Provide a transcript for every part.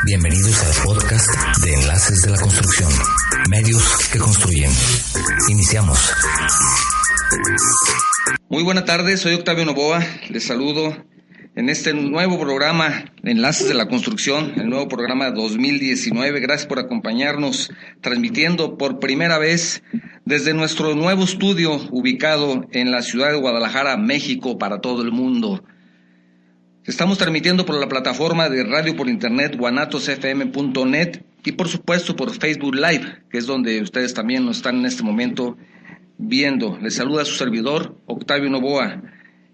Bienvenidos al podcast de Enlaces de la Construcción, medios que construyen. Iniciamos. Muy buena tarde, soy Octavio Novoa, les saludo en este nuevo programa Enlaces de la Construcción, el nuevo programa 2019. Gracias por acompañarnos, transmitiendo por primera vez desde nuestro nuevo estudio ubicado en la ciudad de Guadalajara, México, para todo el mundo. Estamos transmitiendo por la plataforma de radio por internet guanatosfm.net y por supuesto por Facebook Live, que es donde ustedes también nos están en este momento viendo. Les saluda su servidor, Octavio Novoa.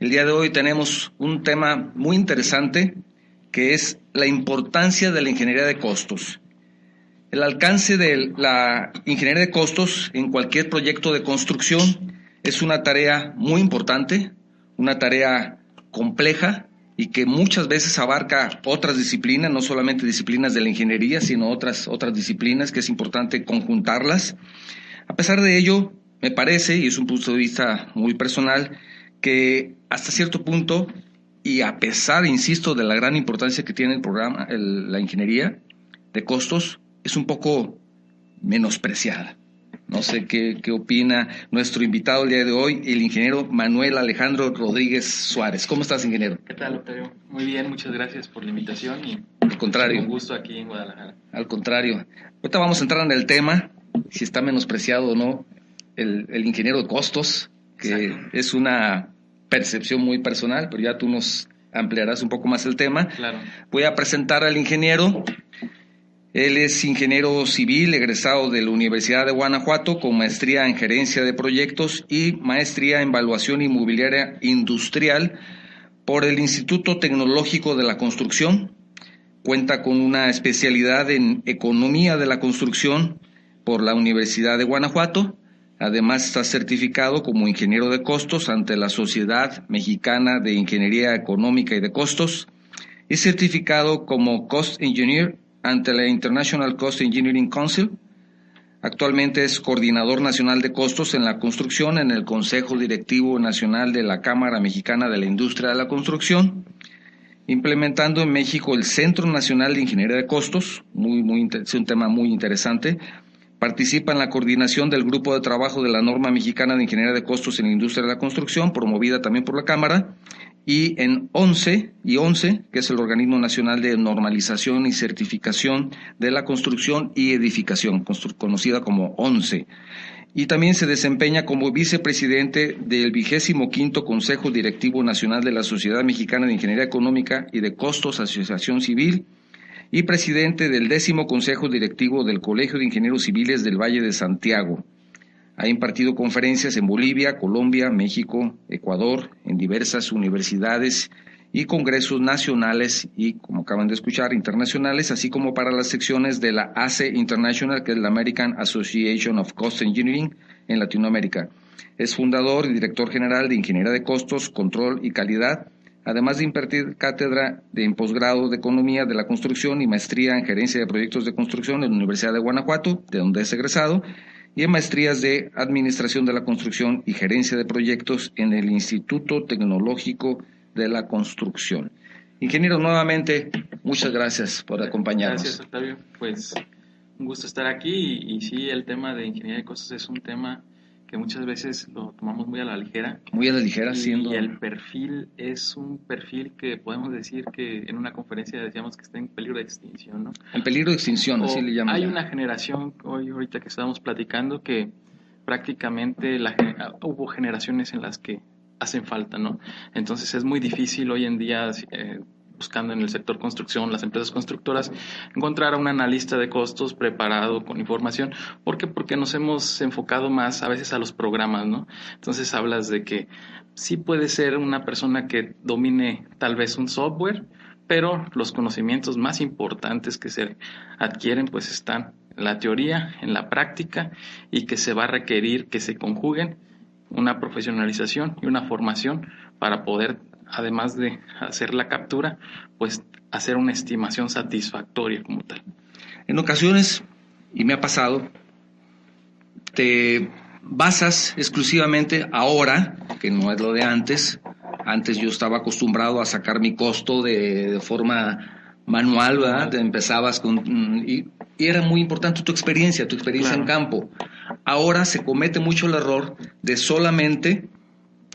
El día de hoy tenemos un tema muy interesante, que es la importancia de la ingeniería de costos. El alcance de la ingeniería de costos en cualquier proyecto de construcción es una tarea muy importante, una tarea compleja y que muchas veces abarca otras disciplinas, no solamente disciplinas de la ingeniería, sino otras disciplinas que es importante conjuntarlas. A pesar de ello, me parece, y es un punto de vista muy personal, que hasta cierto punto, y a pesar, insisto, de la gran importancia que tiene el programa, la ingeniería de costos, es un poco menospreciada. No sé qué opina nuestro invitado el día de hoy, el ingeniero Manuel Alejandro Rodríguez Suárez. ¿Cómo estás, ingeniero? ¿Qué tal, Octavio? Muy bien, muchas gracias por la invitación y al contrario, un gusto aquí en Guadalajara. Al contrario. Ahorita vamos a entrar en el tema, si está menospreciado o no el ingeniero de costos, que exacto, es una percepción muy personal, pero ya tú nos ampliarás un poco más el tema. Claro. Voy a presentar al ingeniero. Él es ingeniero civil egresado de la Universidad de Guanajuato con maestría en gerencia de proyectos y maestría en evaluación inmobiliaria industrial por el Instituto Tecnológico de la Construcción. Cuenta con una especialidad en economía de la construcción por la Universidad de Guanajuato. Además está certificado como ingeniero de costos ante la Sociedad Mexicana de Ingeniería Económica y de Costos. Es certificado como Cost Engineer ante la International Cost Engineering Council. Actualmente es coordinador nacional de costos en la construcción en el Consejo Directivo Nacional de la Cámara Mexicana de la Industria de la Construcción, implementando en México el Centro Nacional de Ingeniería de Costos, es un tema muy interesante. Participa en la coordinación del Grupo de Trabajo de la Norma Mexicana de Ingeniería de Costos en la Industria de la Construcción, promovida también por la Cámara, y en ONCE, que es el Organismo Nacional de Normalización y Certificación de la Construcción y Edificación, conocida como ONCE. Y también se desempeña como vicepresidente del 25º Consejo Directivo Nacional de la Sociedad Mexicana de Ingeniería Económica y de Costos, Asociación Civil, y presidente del 10º Consejo Directivo del Colegio de Ingenieros Civiles del Valle de Santiago. Ha impartido conferencias en Bolivia, Colombia, México, Ecuador, en diversas universidades y congresos nacionales y, como acaban de escuchar, internacionales, así como para las secciones de la ACE International, que es la American Association of Cost Engineering en Latinoamérica. Es fundador y director general de Ingeniería de Costos, Control y Calidad, además de impartir cátedra en posgrado de Economía de la Construcción y maestría en Gerencia de Proyectos de Construcción en la Universidad de Guanajuato, de donde es egresado, y en maestrías de Administración de la Construcción y Gerencia de Proyectos en el Instituto Tecnológico de la Construcción. Ingeniero, nuevamente, muchas gracias por acompañarnos. Gracias, Octavio. Pues un gusto estar aquí y sí, el tema de ingeniería de costos es un tema que muchas veces lo tomamos muy a la ligera. Muy a la ligera, y el perfil es un perfil que podemos decir que en una conferencia decíamos que está en peligro de extinción, ¿no? En peligro de extinción, así le llaman. Hay una generación, ahorita que estábamos platicando, que prácticamente hubo generaciones en las que hacen falta, ¿no? Entonces es muy difícil hoy en día, buscando en el sector construcción, las empresas constructoras, encontrar a un analista de costos preparado con información. ¿Por qué? Porque nos hemos enfocado más a veces a los programas, ¿no? Entonces hablas de que sí puede ser una persona que domine tal vez un software, pero los conocimientos más importantes que se adquieren pues están en la teoría, en la práctica, y que se va a requerir que se conjuguen una profesionalización y una formación para poder, además de hacer la captura, pues hacer una estimación satisfactoria como tal. En ocasiones, y me ha pasado, te basas exclusivamente ahora, que no es lo de antes. Antes yo estaba acostumbrado a sacar mi costo de forma manual, ¿verdad? Empezabas y era muy importante tu experiencia en campo. Ahora se comete mucho el error de solamente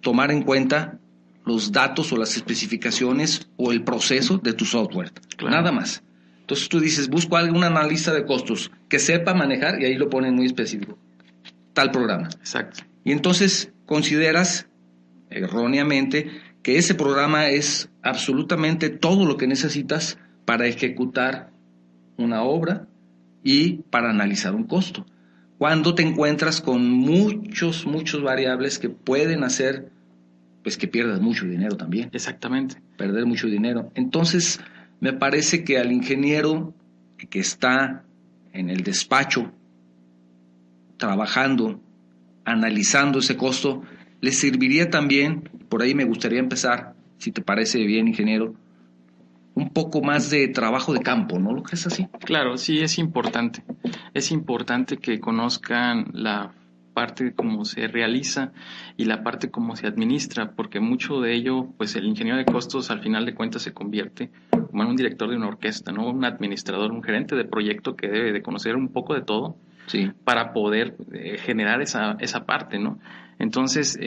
tomar en cuenta los datos o las especificaciones o el proceso de tu software, nada más. Entonces tú dices, busco algún analista de costos que sepa manejar, y ahí lo ponen muy específico, tal programa. Exacto. Y entonces consideras erróneamente que ese programa es absolutamente todo lo que necesitas para ejecutar una obra y para analizar un costo. Cuando te encuentras con muchos variables que pueden hacer pues que pierdas mucho dinero también. Exactamente. Perder mucho dinero. Entonces, me parece que al ingeniero que está en el despacho trabajando, analizando ese costo, le serviría también, por ahí me gustaría empezar, si te parece bien, ingeniero, un poco más de trabajo de campo, ¿no lo crees así? Claro, sí, es importante. Es importante que conozcan la parte de cómo se realiza y la parte cómo se administra, porque mucho de ello, pues el ingeniero de costos al final de cuentas se convierte como en un director de una orquesta, ¿no? Un administrador, un gerente de proyecto que debe de conocer un poco de todo, sí, para poder generar esa parte, ¿no? Entonces,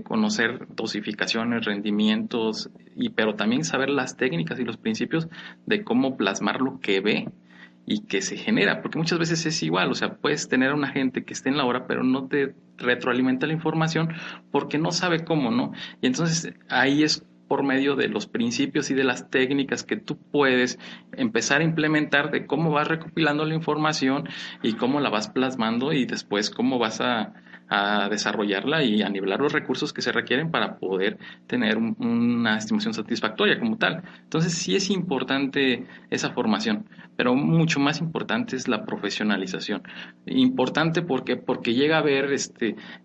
conocer dosificaciones, rendimientos, pero también saber las técnicas y los principios de cómo plasmar lo que ve y que se genera, porque muchas veces es igual, o sea, puedes tener a una gente que esté en la obra, pero no te retroalimenta la información porque no sabe cómo, ¿no? Y entonces ahí es por medio de los principios y de las técnicas que tú puedes empezar a implementar de cómo vas recopilando la información y cómo la vas plasmando y después cómo vas a desarrollarla y a nivelar los recursos que se requieren para poder tener una estimación satisfactoria como tal. Entonces sí es importante esa formación, pero mucho más importante es la profesionalización. Importante porque llega a haber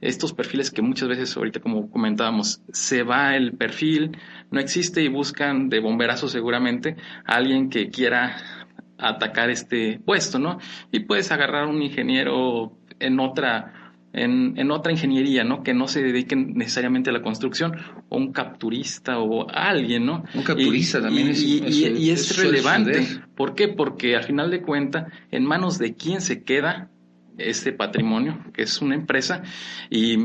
estos perfiles que muchas veces ahorita, como comentábamos, se va el perfil, no existe y buscan de bomberazo seguramente a alguien que quiera atacar este puesto, ¿no? Y puedes agarrar un ingeniero en otra ingeniería, ¿no? Que no se dediquen necesariamente a la construcción, o un capturista o alguien, ¿no? Un capturista también es relevante. ¿Por qué? Porque al final de cuentas, en manos de quién se queda este patrimonio, que es una empresa, y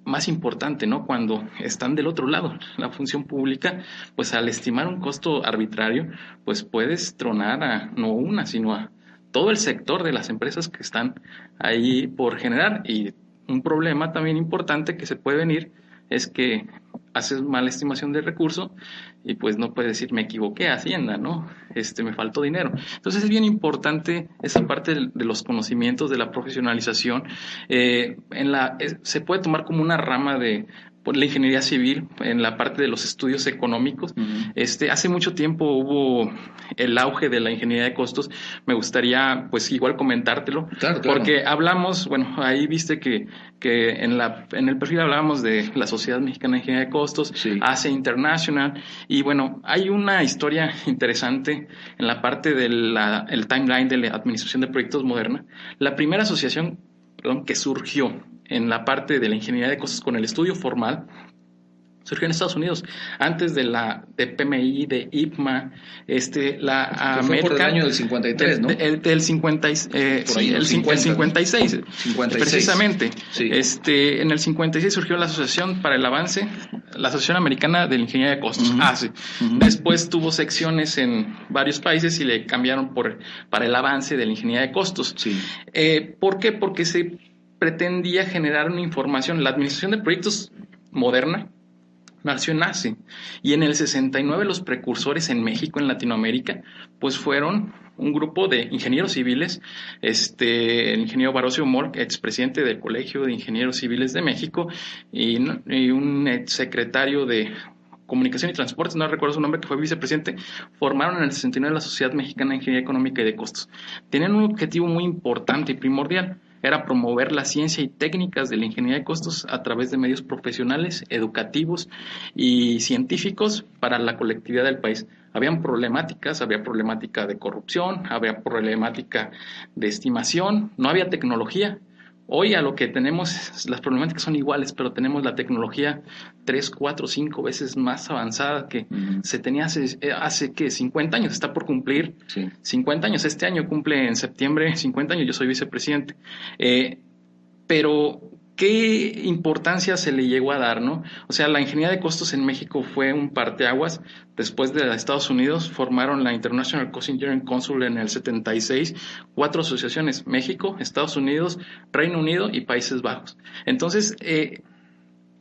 más importante, ¿no? Cuando están del otro lado, la función pública, pues al estimar un costo arbitrario, pues puedes tronar a no una, sino a todo el sector de las empresas que están ahí por generar. Y un problema también importante que se puede venir es que haces mala estimación de recurso y pues no puedes decir me equivoqué, Hacienda, ¿no? Me faltó dinero. Entonces es bien importante esa parte de los conocimientos, de la profesionalización. Se puede tomar como una rama de la ingeniería civil en la parte de los estudios económicos. Uh-huh. Hace mucho tiempo hubo el auge de la ingeniería de costos. Me gustaría pues igual comentártelo, claro. Porque hablamos, bueno, ahí viste que en el perfil hablábamos de la Sociedad Mexicana de Ingeniería de Costos, sí. ACE International, y bueno, hay una historia interesante en la parte del timeline de la administración de proyectos moderna. La primera asociación que surgió en la parte de la ingeniería de costos con el estudio formal surgió en Estados Unidos, antes de PMI, de IPMA, la América. Fue por el año del 53, ¿no? Del 56, precisamente. Sí. En el 56 surgió la Asociación para el Avance, la Asociación Americana de la Ingeniería de Costos, uh-huh. ACE. Uh-huh. Después tuvo secciones en varios países y le cambiaron para el avance de la ingeniería de costos. Sí. ¿Por qué? Porque se pretendía generar una información. La administración de proyectos moderna nació en ACE, y en el 69 los precursores en México, en Latinoamérica, pues fueron un grupo de ingenieros civiles, el ingeniero Barocio Mor, expresidente del Colegio de Ingenieros Civiles de México, y un exsecretario de Comunicación y Transportes, no recuerdo su nombre, que fue vicepresidente, formaron en el 69 la Sociedad Mexicana de Ingeniería Económica y de Costos. Tenían un objetivo muy importante y primordial, era promover la ciencia y técnicas de la ingeniería de costos a través de medios profesionales, educativos y científicos para la colectividad del país. Había problemática de corrupción, había problemática de estimación, no había tecnología. Hoy a lo que tenemos, las problemáticas son iguales, pero tenemos la tecnología 3, 4, 5 veces más avanzada que se tenía hace que 50 años, está por cumplir 50 años. Este año cumple en septiembre 50 años, yo soy vicepresidente. Pero ¿qué importancia se le llegó a dar, no? O sea, la ingeniería de costos en México fue un parteaguas. Después de Estados Unidos formaron la International Cost Engineering Council en el 76, 4 asociaciones: México, Estados Unidos, Reino Unido y Países Bajos. Entonces,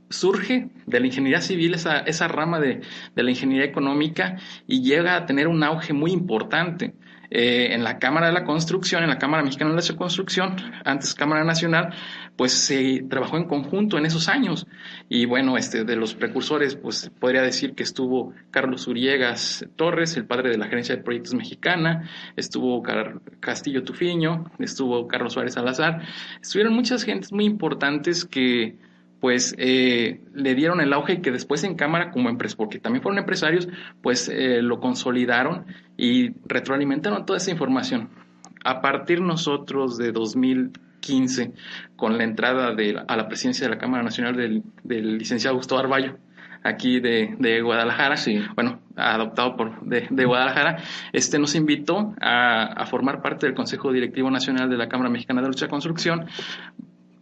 surge de la ingeniería civil esa rama de la ingeniería económica y llega a tener un auge muy importante. En la Cámara de la Construcción, en la Cámara Mexicana de la Construcción, antes Cámara Nacional, pues se trabajó en conjunto en esos años. Y bueno, de los precursores, pues podría decir que estuvo Carlos Uriegas Torres, el padre de la Gerencia de Proyectos Mexicana, estuvo Castillo Tufiño, estuvo Carlos Suárez Salazar, estuvieron muchas gentes muy importantes que pues le dieron el auge y que después en Cámara como empresarios, porque también fueron empresarios, pues lo consolidaron y retroalimentaron toda esa información. A partir nosotros de 2015, con la entrada a la presidencia de la Cámara Nacional del licenciado Gustavo Arballo, aquí de Guadalajara, bueno, adoptado de Guadalajara, nos invitó a formar parte del Consejo Directivo Nacional de la Cámara Mexicana de la Construcción.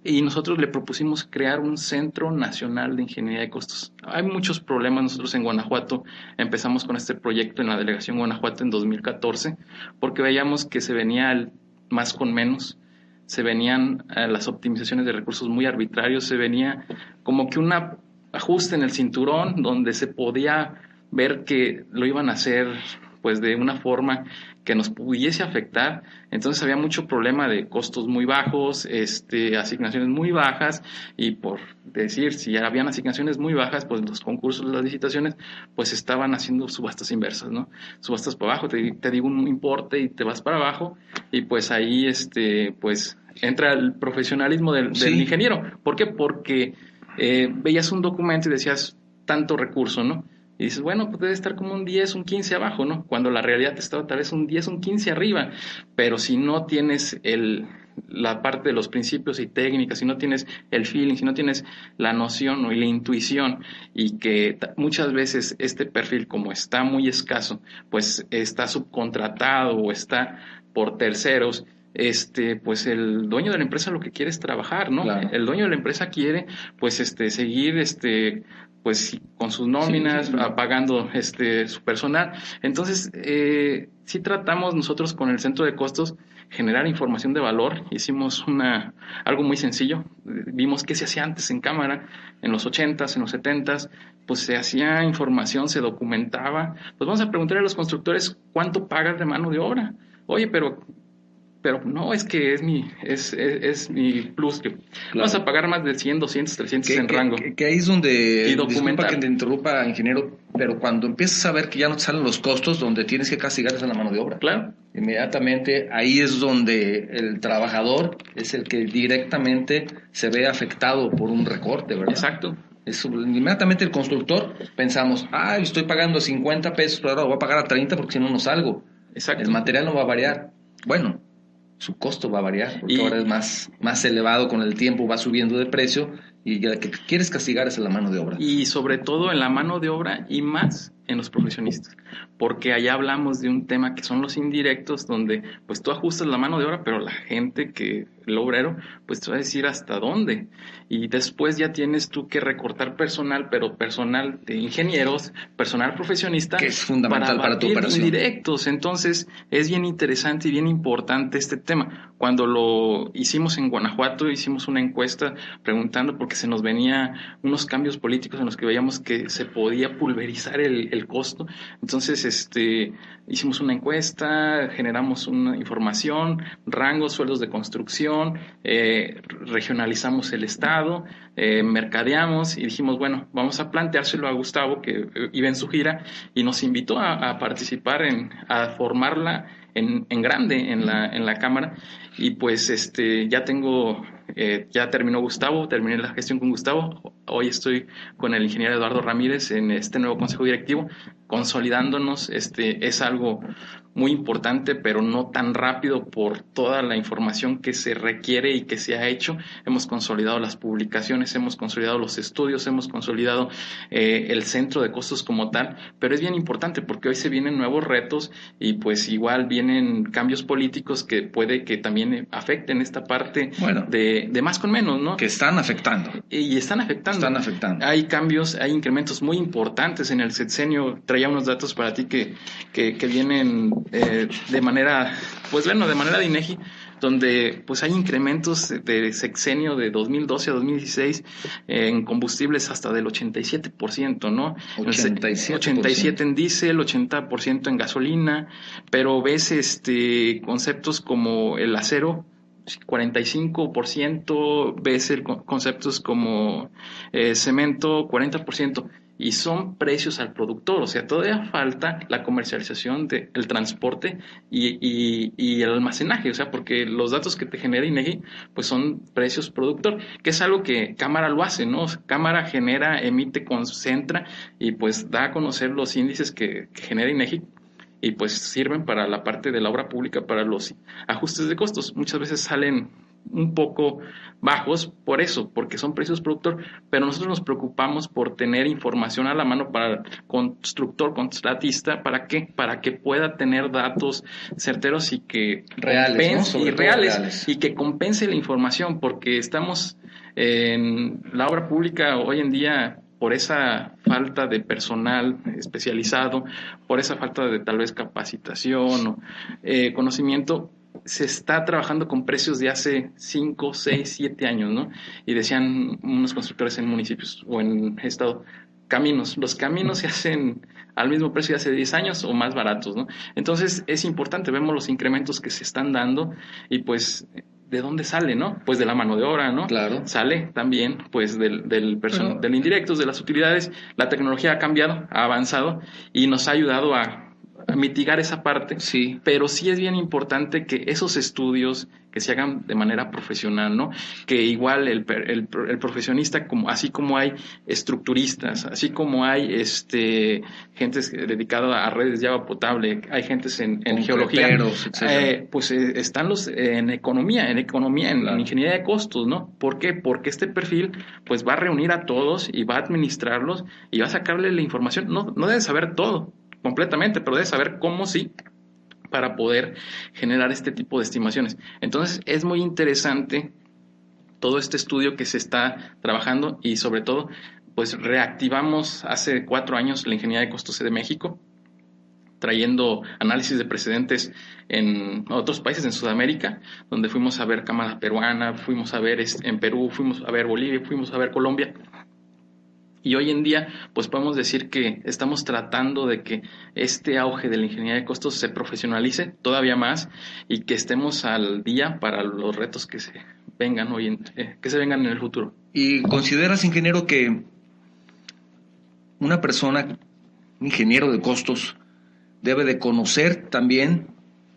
Y nosotros le propusimos crear un Centro Nacional de Ingeniería de Costos. Hay muchos problemas. Nosotros en Guanajuato empezamos con este proyecto en la Delegación Guanajuato en 2014, porque veíamos que se venía el más con menos, se venían las optimizaciones de recursos muy arbitrarios, se venía como que un ajuste en el cinturón donde se podía ver que lo iban a hacer pues de una forma que nos pudiese afectar. Entonces había mucho problema de costos muy bajos, asignaciones muy bajas, y por decir, si ya habían asignaciones muy bajas, pues los concursos, las licitaciones, pues estaban haciendo subastas inversas, ¿no? Subastas para abajo, te digo un importe y te vas para abajo, y pues ahí, pues entra el profesionalismo del ingeniero. ¿Por qué? Porque veías un documento y decías tanto recurso, ¿no? Y dices, bueno, pues debe estar como un 10, un 15 abajo, ¿no? Cuando la realidad estaba tal vez un 10, un 15 arriba. Pero si no tienes la parte de los principios y técnicas, si no tienes el feeling, si no tienes la noción y la intuición, y que muchas veces este perfil, como está muy escaso, pues está subcontratado o está por terceros, pues el dueño de la empresa lo que quiere es trabajar, ¿no? Claro. El dueño de la empresa quiere, pues, seguir, pues con sus nóminas, pagando su personal. Entonces, sí tratamos nosotros con el Centro de Costos generar información de valor. Hicimos algo muy sencillo. Vimos qué se hacía antes en Cámara, en los 80s, en los 70s, pues se hacía información, se documentaba. Pues vamos a preguntarle a los constructores cuánto pagan de mano de obra. Oye, pero no, es que es mi plus, que vas a pagar más de 100, 200, 300 en rango. Que ahí es donde, disculpa que te interrumpa, ingeniero, pero cuando empiezas a ver que ya no te salen los costos, donde tienes que castigar es en la mano de obra. Claro. Inmediatamente ahí es donde el trabajador es el que directamente se ve afectado por un recorte, ¿verdad? Exacto. Inmediatamente el constructor pensamos, estoy pagando 50 pesos, pero ahora voy a pagar a 30 porque si no, no salgo. Exacto. El material no va a variar. Bueno, su costo va a variar, porque ahora es más elevado con el tiempo, va subiendo de precio, y lo que quieres castigar es en la mano de obra. Y sobre todo en la mano de obra, y más en los profesionistas, porque allá hablamos de un tema que son los indirectos, donde pues tú ajustas la mano de obra, pero la gente el obrero, pues te va a decir hasta dónde, y después ya tienes tú que recortar personal, pero personal de ingenieros, personal profesionista, que es fundamental para tu operación. Indirectos. Entonces es bien interesante y bien importante este tema. Cuando lo hicimos en Guanajuato, hicimos una encuesta preguntando, porque se nos venía unos cambios políticos en los que veíamos que se podía pulverizar el costo. Entonces hicimos una encuesta, generamos una información, rangos, sueldos de construcción, regionalizamos el estado, mercadeamos, y dijimos, bueno, vamos a planteárselo a Gustavo, que iba en su gira, y nos invitó a participar a formarla en grande en la Cámara. Y pues ya terminó Gustavo, terminé la gestión con Gustavo. Hoy estoy con el ingeniero Eduardo Ramírez en este nuevo consejo directivo, consolidándonos. Es algo muy importante, pero no tan rápido por toda la información que se requiere y que se ha hecho. Hemos consolidado las publicaciones, hemos consolidado los estudios, hemos consolidado el centro de costos como tal, pero es bien importante porque hoy se vienen nuevos retos y pues igual vienen cambios políticos que puede que también afecten esta parte de más con menos, ¿no? Que están afectando. Y están afectando. Hay cambios, hay incrementos muy importantes en el sexenio. Traía unos datos para ti que vienen de manera de INEGI, donde pues hay incrementos de sexenio de 2012 a 2016 en combustibles hasta del 87%, ¿no? 87% en diésel, 80% en gasolina, pero ves conceptos como el acero, 45%, ves conceptos como cemento, 40%. Y son precios al productor, o sea, todavía falta la comercialización del transporte y el almacenaje, o sea, porque los datos que te genera INEGI, pues son precios productor, que es algo que Cámara lo hace, ¿no? Cámara genera, emite, concentra y pues da a conocer los índices que genera INEGI y pues sirven para la parte de la obra pública, para los ajustes de costos. Muchas veces salen un poco bajos por eso, porque son precios productor, pero nosotros nos preocupamos por tener información a la mano para el constructor, contratista, ¿para qué? Para que pueda tener datos certeros y que reales, ¿no? reales y que compense la información, porque estamos en la obra pública hoy en día por esa falta de personal especializado, por esa falta de tal vez capacitación o conocimiento. Se está trabajando con precios de hace 5, 6, 7 años, ¿no? Y decían unos constructores en municipios o en estado, los caminos se hacen al mismo precio de hace 10 años o más baratos, ¿no? Entonces es importante, vemos los incrementos que se están dando y pues ¿de dónde sale, no? Pues de la mano de obra, ¿no? Claro. Sale también pues del indirectos, de las utilidades. La tecnología ha cambiado, ha avanzado y nos ha ayudado a mitigar esa parte, sí. Pero sí es bien importante que esos estudios que se hagan de manera profesional, ¿no? Que igual el profesionista, así como hay estructuristas, así como hay gente dedicada a redes de agua potable, hay gentes en geología, pues están los en economía, en ingeniería de costos, ¿no? ¿Por qué? Porque este perfil pues va a reunir a todos y va a administrarlos y va a sacarle la información. No debe saber todo completamente, pero debe saber cómo sí, para poder generar este tipo de estimaciones. Entonces es muy interesante todo este estudio que se está trabajando y sobre todo pues reactivamos hace 4 años la Ingeniería de Costos de México, trayendo análisis de precedentes en otros países en Sudamérica, donde fuimos a ver Cámara Peruana, fuimos a ver en Perú, fuimos a ver Bolivia, fuimos a ver Colombia. Y hoy en día, pues podemos decir que estamos tratando de que este auge de la ingeniería de costos se profesionalice todavía más y que estemos al día para los retos que se vengan en el futuro. ¿Y consideras, ingeniero, que un ingeniero de costos, debe de conocer también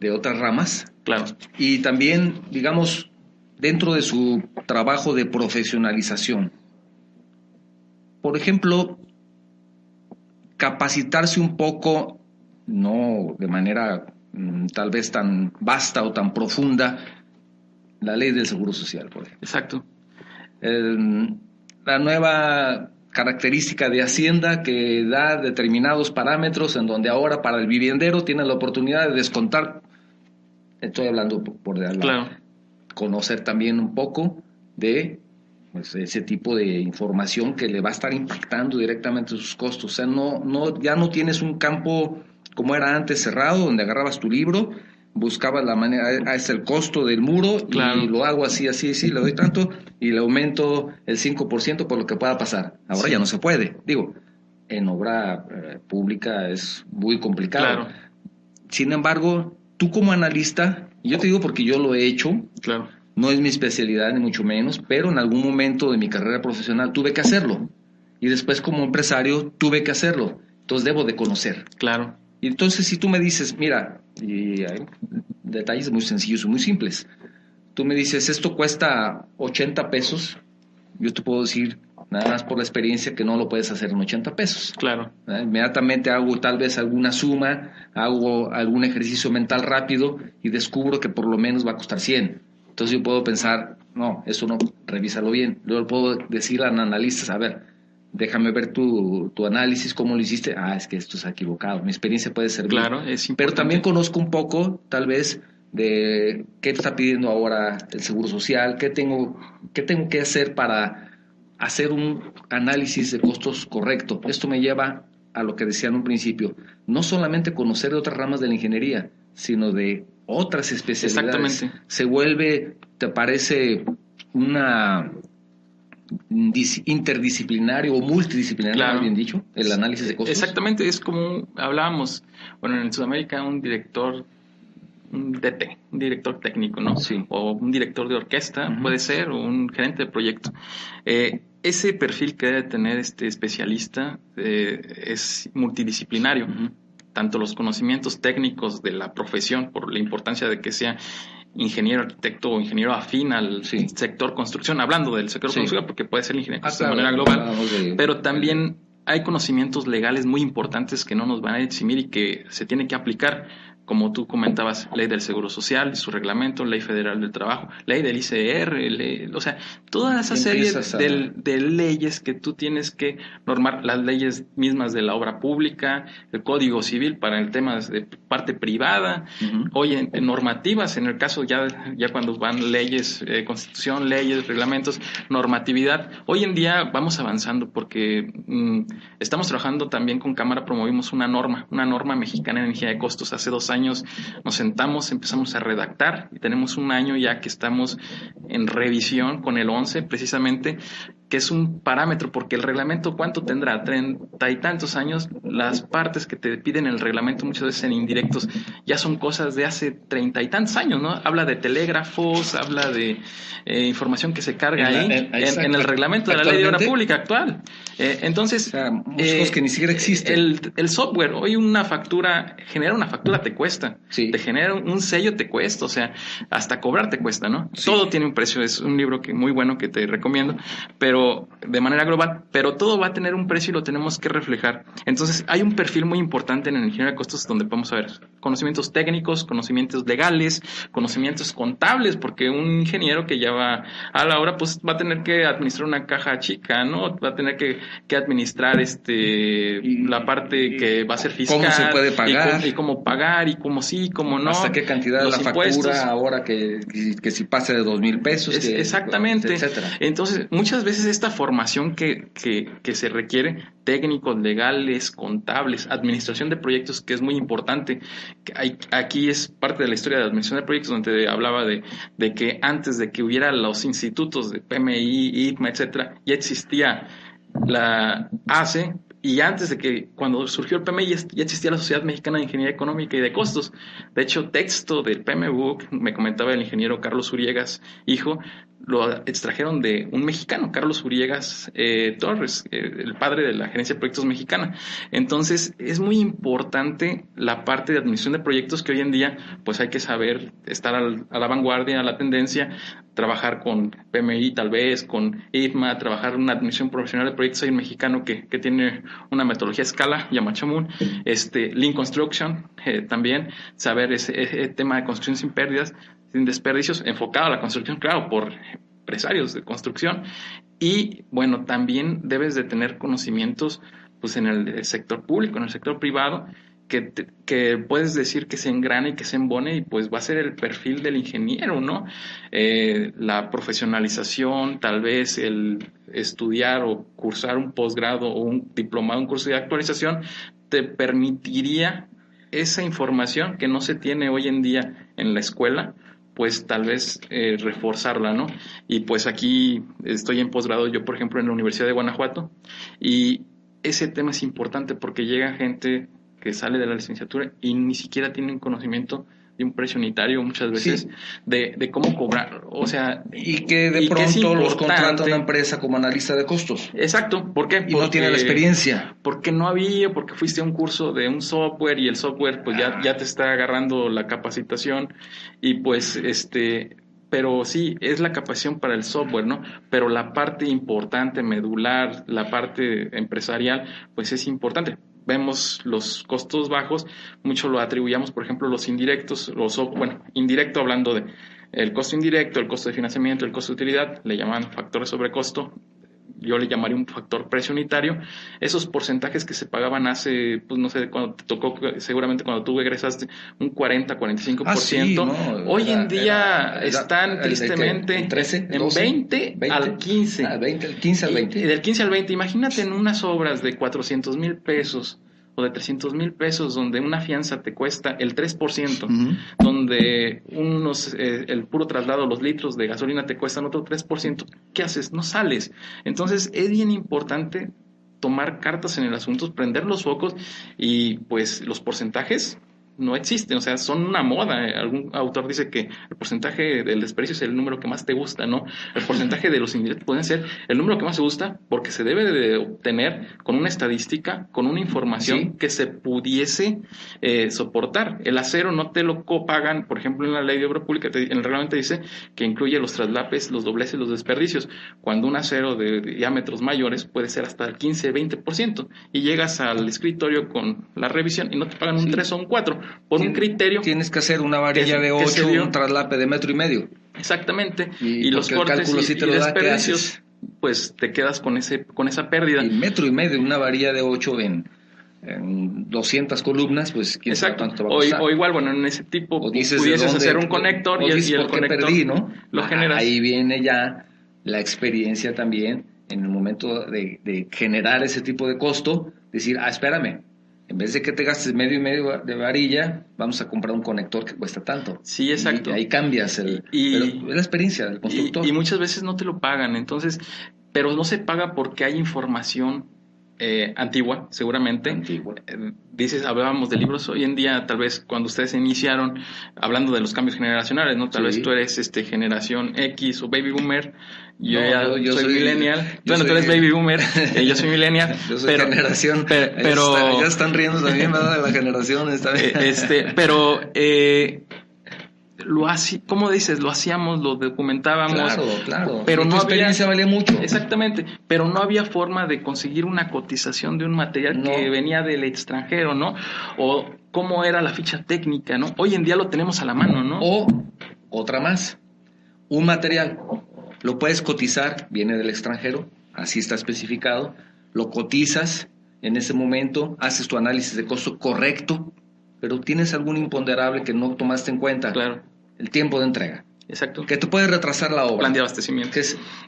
de otras ramas? Claro. Y también, digamos, dentro de su trabajo de profesionalización, por ejemplo, capacitarse un poco, no de manera tal vez tan vasta o tan profunda, la ley del Seguro Social, por ejemplo. Exacto. La nueva característica de Hacienda que da determinados parámetros en donde ahora para el viviendero tiene la oportunidad de descontar, estoy hablando por de hablar, claro. Conocer también un poco de pues ese tipo de información que le va a estar impactando directamente sus costos. O sea, ya no tienes un campo como era antes cerrado, donde agarrabas tu libro, buscabas la manera, es el costo del muro, claro. Y lo hago así, le doy tanto, y le aumento el 5% por lo que pueda pasar. Ahora ya no se puede. Digo, en obra pública es muy complicado. Claro. Sin embargo, tú como analista, y yo te digo porque yo lo he hecho, claro. No es mi especialidad ni mucho menos, pero en algún momento de mi carrera profesional tuve que hacerlo. Y después como empresario tuve que hacerlo. Entonces debo de conocer. Claro. Y entonces si tú me dices, mira, y hay detalles muy sencillos y muy simples. Tú me dices, esto cuesta 80 pesos. Yo te puedo decir, nada más por la experiencia, que no lo puedes hacer en 80 pesos. Claro. Inmediatamente hago tal vez alguna suma, hago algún ejercicio mental rápido y descubro que por lo menos va a costar 100. Entonces yo puedo pensar, no, eso no, revísalo bien. Luego puedo decir a analistas, a ver, déjame ver tu análisis, cómo lo hiciste. Es que esto está equivocado. Mi experiencia puede servir. Claro, es importante. Pero también conozco un poco, tal vez, de qué está pidiendo ahora el Seguro Social, qué tengo que hacer para hacer un análisis de costos correcto. Esto me lleva a lo que decía en un principio, no solamente conocer de otras ramas de la ingeniería, sino de otras especialidades. Exactamente. Se vuelve, ¿te parece una interdisciplinario o multidisciplinario, claro, más bien dicho, el análisis de costos? Exactamente, es como hablábamos, bueno, en Sudamérica un director, un DT, un director técnico, ¿no? Sí. O un director de orquesta, puede ser, o un gerente de proyecto. Ese perfil que debe tener este especialista es multidisciplinario. Tanto los conocimientos técnicos de la profesión, por la importancia de que sea ingeniero, arquitecto o ingeniero afín al sector construcción, hablando del sector construcción, porque puede ser ingeniero de manera global, pero también hay conocimientos legales muy importantes que no nos van a eximir y que se tienen que aplicar, como tú comentabas, ley del Seguro Social y su reglamento, ley federal del trabajo, ley del ICR, o sea, toda esa serie de leyes que tú tienes que normar, las leyes mismas de la obra pública, el Código Civil para el tema de parte privada, oye, normativas, en el caso ya cuando van leyes, constitución, leyes, reglamentos, normatividad. Hoy en día vamos avanzando porque estamos trabajando también con Cámara, promovimos una norma mexicana en energía de costos. Hace 2 años nos sentamos, empezamos a redactar y tenemos un año ya que estamos en revisión con el 11 precisamente, que es un parámetro, porque el reglamento, ¿cuánto tendrá? 30 y tantos años. Las partes que te piden el reglamento muchas veces en indirectos ya son cosas de hace 30 y tantos años, ¿no? Habla de telégrafos, habla de información que se carga en el reglamento de la Ley de Obra Pública actual. Entonces, o sea, muchas cosas que ni siquiera existen. El software, hoy una factura, generar una factura te cuesta, te genera un sello te cuesta, o sea, hasta cobrar te cuesta, ¿no? Sí. Todo tiene un precio, es un libro muy bueno que te recomiendo, pero de manera global, pero todo va a tener un precio y lo tenemos que reflejar. Entonces, hay un perfil muy importante en el ingeniero de costos donde podemos saber conocimientos técnicos, conocimientos legales, conocimientos contables, porque un ingeniero que ya va a la obra, pues va a tener que administrar una caja chica, ¿no? Va a tener que administrar la parte que va a ser fiscal. ¿Cómo se puede pagar? Y cómo pagar, y cómo sí, cómo no. Hasta qué cantidad de la impuestos. Factura, ahora que si pase de 2,000 pesos. Exactamente. Etcétera. Entonces, muchas veces esta formación que se requiere, técnicos, legales, contables, administración de proyectos, que es muy importante. Aquí es parte de la historia de la administración de proyectos, donde hablaba de que antes de que hubiera los institutos de PMI, ITMA, etcétera, ya existía la ACE, y antes de que, cuando surgió el PMI, ya existía la Sociedad Mexicana de Ingeniería Económica y de Costos. De hecho, texto del PMBOK, me comentaba el ingeniero Carlos Uriegas, hijo, lo extrajeron de un mexicano, Carlos Uriegas Torres, el padre de la Gerencia de Proyectos Mexicana. Entonces, es muy importante la parte de administración de proyectos, que hoy en día pues hay que saber estar a la vanguardia, a la tendencia, trabajar con PMI tal vez, con ITMA, trabajar en una administración profesional de proyectos. Hay un mexicano que tiene una metodología escala, Yamachamun, Lean Construction, también saber ese tema de construcción sin pérdidas, sin desperdicios, enfocado a la construcción, claro, por empresarios de construcción. Y bueno, también debes de tener conocimientos pues en el sector público, en el sector privado, que puedes decir que se engrane y que se embone, y pues va a ser el perfil del ingeniero, ¿no? La profesionalización, tal vez el estudiar o cursar un posgrado o un diplomado, un curso de actualización, te permitiría esa información que no se tiene hoy en día en la escuela, pues tal vez reforzarla, ¿no? Y pues aquí estoy en posgrado, yo por ejemplo en la Universidad de Guanajuato, y ese tema es importante porque llega gente que sale de la licenciatura y ni siquiera tienen conocimiento de un precio unitario muchas veces, de cómo cobrar, o sea... Y que de pronto los contrata una empresa como analista de costos. Exacto, ¿por qué? Y no tiene la experiencia. Porque no había, porque fuiste a un curso de un software y el software pues ya te está agarrando la capacitación, y pues pero sí, es la capacitación para el software, ¿no? Pero la parte importante, medular, la parte empresarial, pues es importante. Vemos los costos bajos, mucho lo atribuyamos, por ejemplo, los indirectos, indirecto hablando de el costo indirecto, el costo de financiamiento, el costo de utilidad, le llaman factores sobre costo, yo le llamaría un factor precio unitario. Esos porcentajes que se pagaban hace, pues no sé, cuando te tocó, seguramente cuando tú egresaste, un 40, 45%. Sí, no, hoy en día están tristemente en 13, en 12, 20 al 15. Del 15 al 20. Del 15 al 20. Imagínate en unas obras de 400,000 pesos o de 300,000 pesos, donde una fianza te cuesta el 3%, donde el puro traslado, los litros de gasolina te cuestan otro 3%, ¿qué haces? No sales. Entonces es bien importante tomar cartas en el asunto, prender los focos y pues los porcentajes no existen, o sea, son una moda. Algún autor dice que el porcentaje del desprecio es el número que más te gusta, ¿no? El porcentaje de los indirectos pueden ser el número que más te gusta porque se debe de obtener con una estadística, con una información que se pudiese soportar. El acero no te lo copagan, por ejemplo, en la ley de obra pública, en el reglamento dice que incluye los traslapes, los dobleces, los desperdicios, cuando un acero de diámetros mayores puede ser hasta el 15-20%, y llegas al escritorio con la revisión y no te pagan un 3 o un 4, por un criterio. Tienes que hacer una varilla de 8, un traslape de 1,5 metros. Exactamente. Y los cortes sí y desperdicios, pues te quedas con esa pérdida. Y 1,5 metros, una varilla de 8 en 200 columnas, pues quién sabe cuánto te va a costar. O igual, bueno, en ese tipo pudieses hacer un conector y el conector perdí, ¿no? Lo generas. Ahí viene ya la experiencia también en el momento de generar ese tipo de costo, decir, espérame, en vez de que te gastes medio y medio de varilla, vamos a comprar un conector que cuesta tanto. Sí, exacto. Y ahí cambias pero es la experiencia del constructor. Y muchas veces no te lo pagan, entonces, pero no se paga porque hay información antigua, seguramente. Hablábamos de libros hoy en día, tal vez cuando ustedes iniciaron, hablando de los cambios generacionales, ¿no? Tal vez tú eres generación X o baby boomer, yo soy millennial. Tú eres baby boomer, yo soy millennial. Yo soy generación, pero ya están riendo también, ¿verdad? De la generación, está bien. Pero ¿cómo dices? Lo hacíamos, lo documentábamos. Claro. Pero tu experiencia valía mucho. Exactamente, pero no había forma de conseguir una cotización de un material que venía del extranjero, ¿no? O cómo era la ficha técnica, ¿no? Hoy en día lo tenemos a la mano, ¿no? O otra más, un material, lo puedes cotizar, viene del extranjero, así está especificado, lo cotizas en ese momento, haces tu análisis de costo correcto, pero tienes algún imponderable que no tomaste en cuenta. Claro. El tiempo de entrega. Exacto. Que te puede retrasar la obra. Plan de abastecimiento.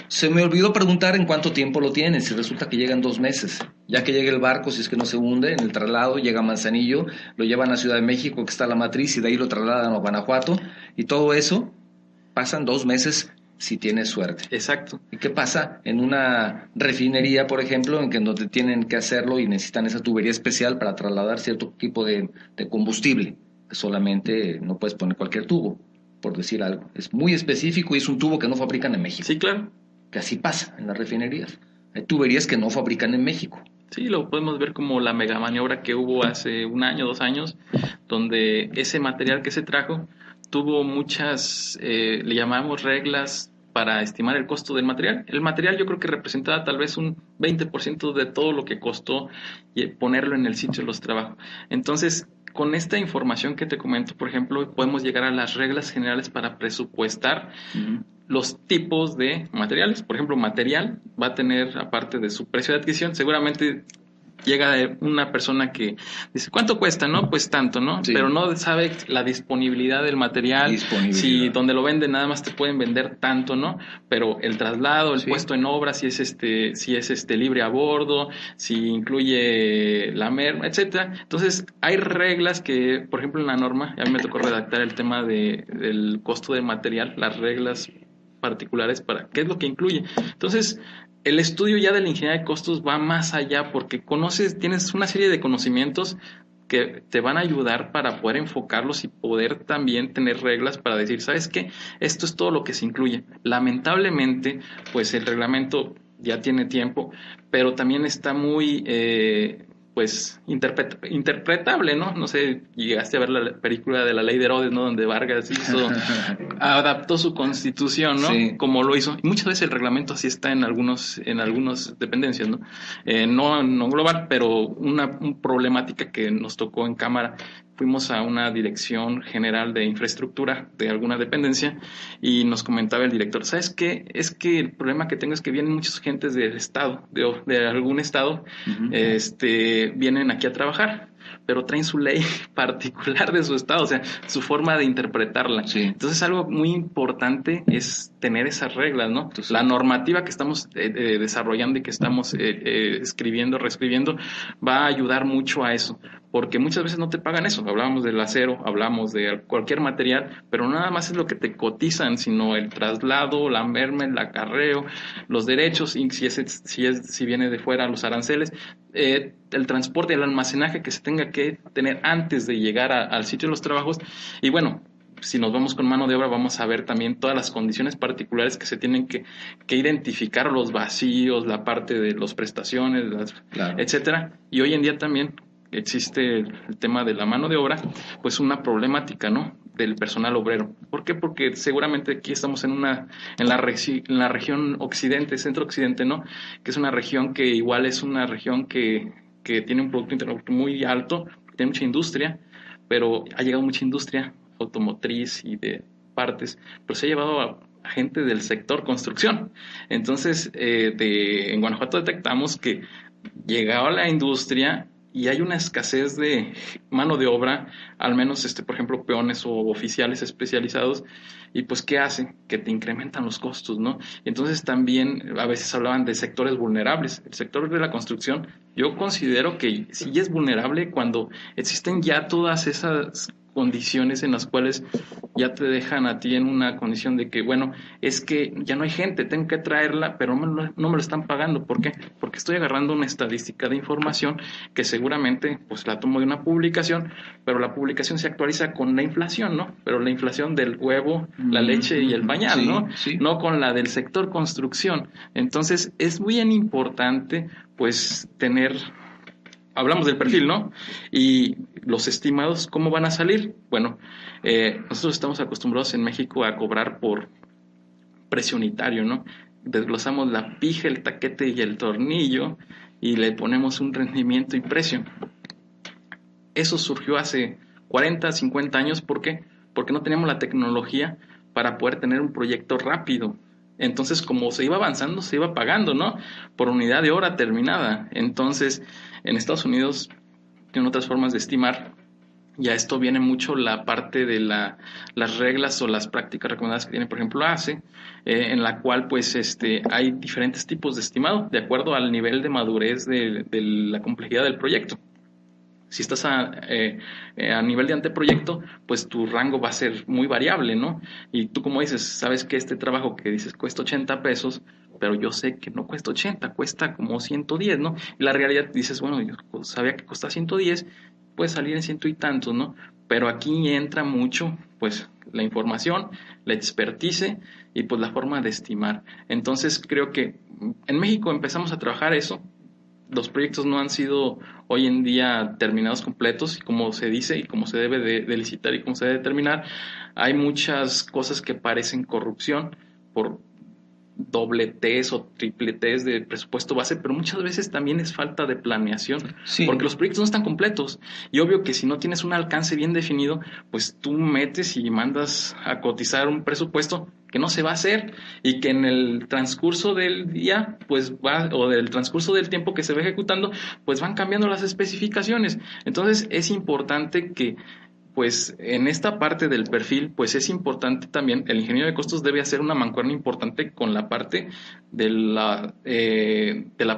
Se me olvidó preguntar en cuánto tiempo lo tienes, y resulta que llegan 2 meses. Ya que llega el barco, si es que no se hunde, en el traslado, llega a Manzanillo, lo llevan a Ciudad de México, que está la matriz, y de ahí lo trasladan a Guanajuato, y todo eso pasan 2 meses si tienes suerte. Exacto. ¿Y qué pasa en una refinería, por ejemplo, en que donde tienen que hacerlo y necesitan esa tubería especial para trasladar cierto tipo de combustible? Que solamente no puedes poner cualquier tubo, por decir algo. Es muy específico y es un tubo que no fabrican en México. Sí, claro. Que así pasa en las refinerías. Hay tuberías que no fabrican en México. Sí, lo podemos ver como la mega maniobra que hubo hace 1 año, 2 años, donde ese material que se trajo tuvo muchas, le llamamos reglas para estimar el costo del material. El material yo creo que representaba tal vez un 20% de todo lo que costó ponerlo en el sitio de los trabajos. Entonces, con esta información que te comento, por ejemplo, podemos llegar a las reglas generales para presupuestar los tipos de materiales. Por ejemplo, material va a tener, aparte de su precio de adquisición, seguramente llega una persona que dice, ¿cuánto cuesta? No, pues tanto, ¿no? Sí. Pero no sabe la disponibilidad del material. Si donde lo venden nada más te pueden vender tanto, ¿no? Pero el traslado, el puesto en obra, si es libre a bordo, si incluye la merma, etcétera. Entonces, hay reglas que, por ejemplo, en la norma, a mí me tocó redactar el tema del costo del material, las reglas particulares para qué es lo que incluye. Entonces, el estudio ya de la ingeniería de costos va más allá porque tienes una serie de conocimientos que te van a ayudar para poder enfocarlos y poder también tener reglas para decir, ¿sabes qué? Esto es todo lo que se incluye. Lamentablemente, pues el reglamento ya tiene tiempo, pero también está muy pues interpretable, ¿no? No sé, llegaste a ver la película de La Ley de Herodes, ¿no? Donde Vargas adaptó su constitución, ¿no? Sí. Como lo hizo. Y muchas veces el reglamento así está en algunas dependencias, ¿no? No global, pero una problemática que nos tocó en Cámara. Fuimos a una dirección general de infraestructura de alguna dependencia y nos comentaba el director, ¿sabes qué? Es que el problema que tengo es que vienen muchas gentes del estado, de algún estado, vienen aquí a trabajar, pero traen su ley particular de su estado, o sea, su forma de interpretarla. Sí. Entonces, algo muy importante es tener esas reglas, ¿no? Entonces, la normativa que estamos desarrollando y que estamos escribiendo, reescribiendo, va a ayudar mucho a eso, porque muchas veces no te pagan eso. Hablábamos del acero, hablamos de cualquier material, pero no nada más es lo que te cotizan, sino el traslado, la merma, el acarreo, los derechos, y si viene de fuera, los aranceles, el transporte, el almacenaje que se tenga que tener antes de llegar al sitio de los trabajos. Y bueno, si nos vamos con mano de obra, vamos a ver también todas las condiciones particulares que se tienen que identificar, los vacíos, la parte de las prestaciones, claro, etcétera. Y hoy en día también existe el tema de la mano de obra, pues una problemática, ¿no? Del personal obrero. ¿Por qué? Porque seguramente aquí estamos en la región occidente, centro occidente, ¿no? Que es una región que igual es una región que tiene un Producto Interno Bruto muy alto, tiene mucha industria, pero ha llegado mucha industria automotriz y de partes, pero se ha llevado a gente del sector construcción. Entonces, en Guanajuato detectamos que llegaba la industria y hay una escasez de mano de obra, al menos, por ejemplo, peones o oficiales especializados, y pues, ¿qué hace? Que te incrementan los costos, ¿no? Y entonces también a veces hablaban de sectores vulnerables. El sector de la construcción, yo considero que sí es vulnerable cuando existen ya todas esas condiciones en las cuales ya te dejan a ti en una condición de que, bueno, es que ya no hay gente, tengo que traerla, pero no me lo están pagando. ¿Por qué? Porque estoy agarrando una estadística de información que seguramente pues la tomo de una publicación, pero la publicación se actualiza con la inflación, ¿no? Pero la inflación del huevo, la leche y el pañal, sí, ¿no? Sí. No con la del sector construcción. Entonces, es muy importante pues tener... Hablamos del perfil, ¿no? Y los estimados, ¿cómo van a salir? Bueno, nosotros estamos acostumbrados en México a cobrar por precio unitario, ¿no? Desglosamos la pija, el taquete y el tornillo y le ponemos un rendimiento y precio. Eso surgió hace 40, 50 años. ¿Por qué? Porque no teníamos la tecnología para poder tener un proyecto rápido. Entonces, como se iba avanzando, se iba pagando, ¿no? Por unidad de hora terminada. Entonces, en Estados Unidos tienen otras formas de estimar. Y a esto viene mucho la parte de las reglas o las prácticas recomendadas que tiene, por ejemplo, ACE, en la cual, pues, hay diferentes tipos de estimado de acuerdo al nivel de madurez de la complejidad del proyecto. Si estás a nivel de anteproyecto, pues tu rango va a ser muy variable, ¿no? Y tú, como dices, sabes que este trabajo que dices cuesta 80 pesos, pero yo sé que no cuesta 80, cuesta como 110, ¿no? Y la realidad dices, bueno, yo sabía que cuesta 110, puede salir en ciento y tantos, ¿no? Pero aquí entra mucho, pues, la información, la expertise y, pues, la forma de estimar. Entonces, creo que en México empezamos a trabajar eso. Los proyectos no han sido hoy en día terminados completos, y como se dice y como se debe de licitar y como se debe terminar, hay muchas cosas que parecen corrupción por doble T's o triple T's de presupuesto base, pero muchas veces también es falta de planeación, Sí. Porque los proyectos no están completos y obvio que si no tienes un alcance bien definido, pues tú metes y mandas a cotizar un presupuesto que no se va a hacer y que en el transcurso del día, pues o del transcurso del tiempo que se va ejecutando, pues van cambiando las especificaciones. Entonces es importante que, pues en esta parte del perfil, pues es importante también, el ingeniero de costos debe hacer una mancuerna importante con la parte de la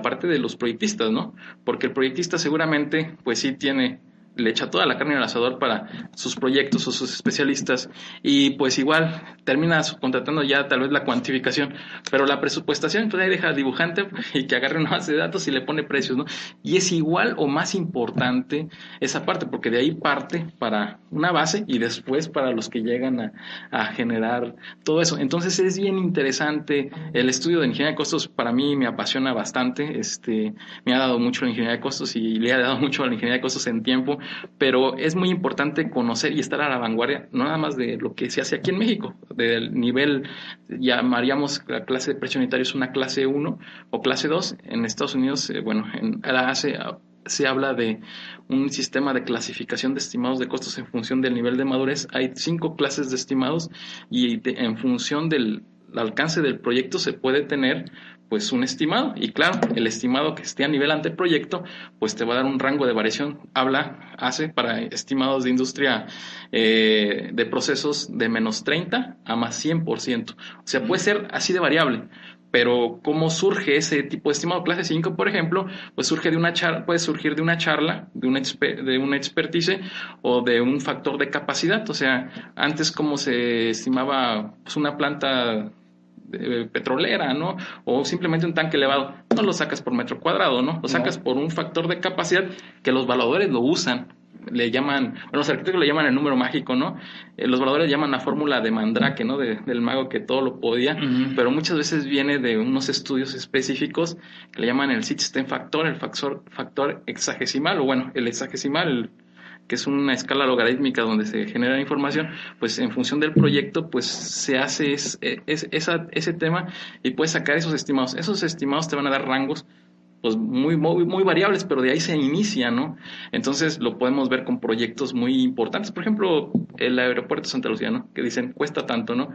parte de los proyectistas, ¿no? Porque el proyectista seguramente, pues sí tiene le echa toda la carne al asador para sus proyectos o sus especialistas, y pues igual termina subcontratando ya tal vez la cuantificación, pero la presupuestación pues ahí deja al dibujante y que agarre una base de datos y le pone precios, ¿no? Y es igual o más importante esa parte, porque de ahí parte para una base y después para los que llegan a generar todo eso. Entonces es bien interesante el estudio de ingeniería de costos. Para mí me apasiona bastante, me ha dado mucho la ingeniería de costos y le ha dado mucho a la ingeniería de costos en tiempo, pero es muy importante conocer y estar a la vanguardia, no nada más de lo que se hace aquí en México, del nivel, llamaríamos la clase de precios unitarios una clase 1 o clase 2. En Estados Unidos, en la ACE se habla de un sistema de clasificación de estimados de costos en función del nivel de madurez. Hay 5 clases de estimados y en función del alcance del proyecto se puede tener pues un estimado, y claro, el estimado que esté a nivel anteproyecto pues te va a dar un rango de variación. Hace para estimados de industria de procesos de menos 30 a más 100%. O sea, puede ser así de variable. Pero ¿cómo surge ese tipo de estimado? Clase 5, por ejemplo, pues puede surgir de una charla, de una expertise o de un factor de capacidad. O sea, antes como se estimaba pues una planta petrolera, ¿no? O simplemente un tanque elevado, no lo sacas por metro cuadrado, ¿no? Lo sacas por un factor de capacidad que los evaluadores lo usan. Le llaman, bueno, los arquitectos le llaman el número mágico, ¿no? Los evaluadores llaman la fórmula de Mandrake, ¿no? Del mago que todo lo podía, pero muchas veces viene de unos estudios específicos que le llaman el system factor, el factor hexagesimal, o bueno, el hexagesimal, que es una escala logarítmica donde se genera información, pues en función del proyecto, pues se hace ese tema y puedes sacar esos estimados. Esos estimados te van a dar rangos pues muy variables, pero de ahí se inicia, ¿no? Entonces lo podemos ver con proyectos muy importantes. Por ejemplo, el aeropuerto de Santa Lucía, ¿no? Que dicen, cuesta tanto, ¿no?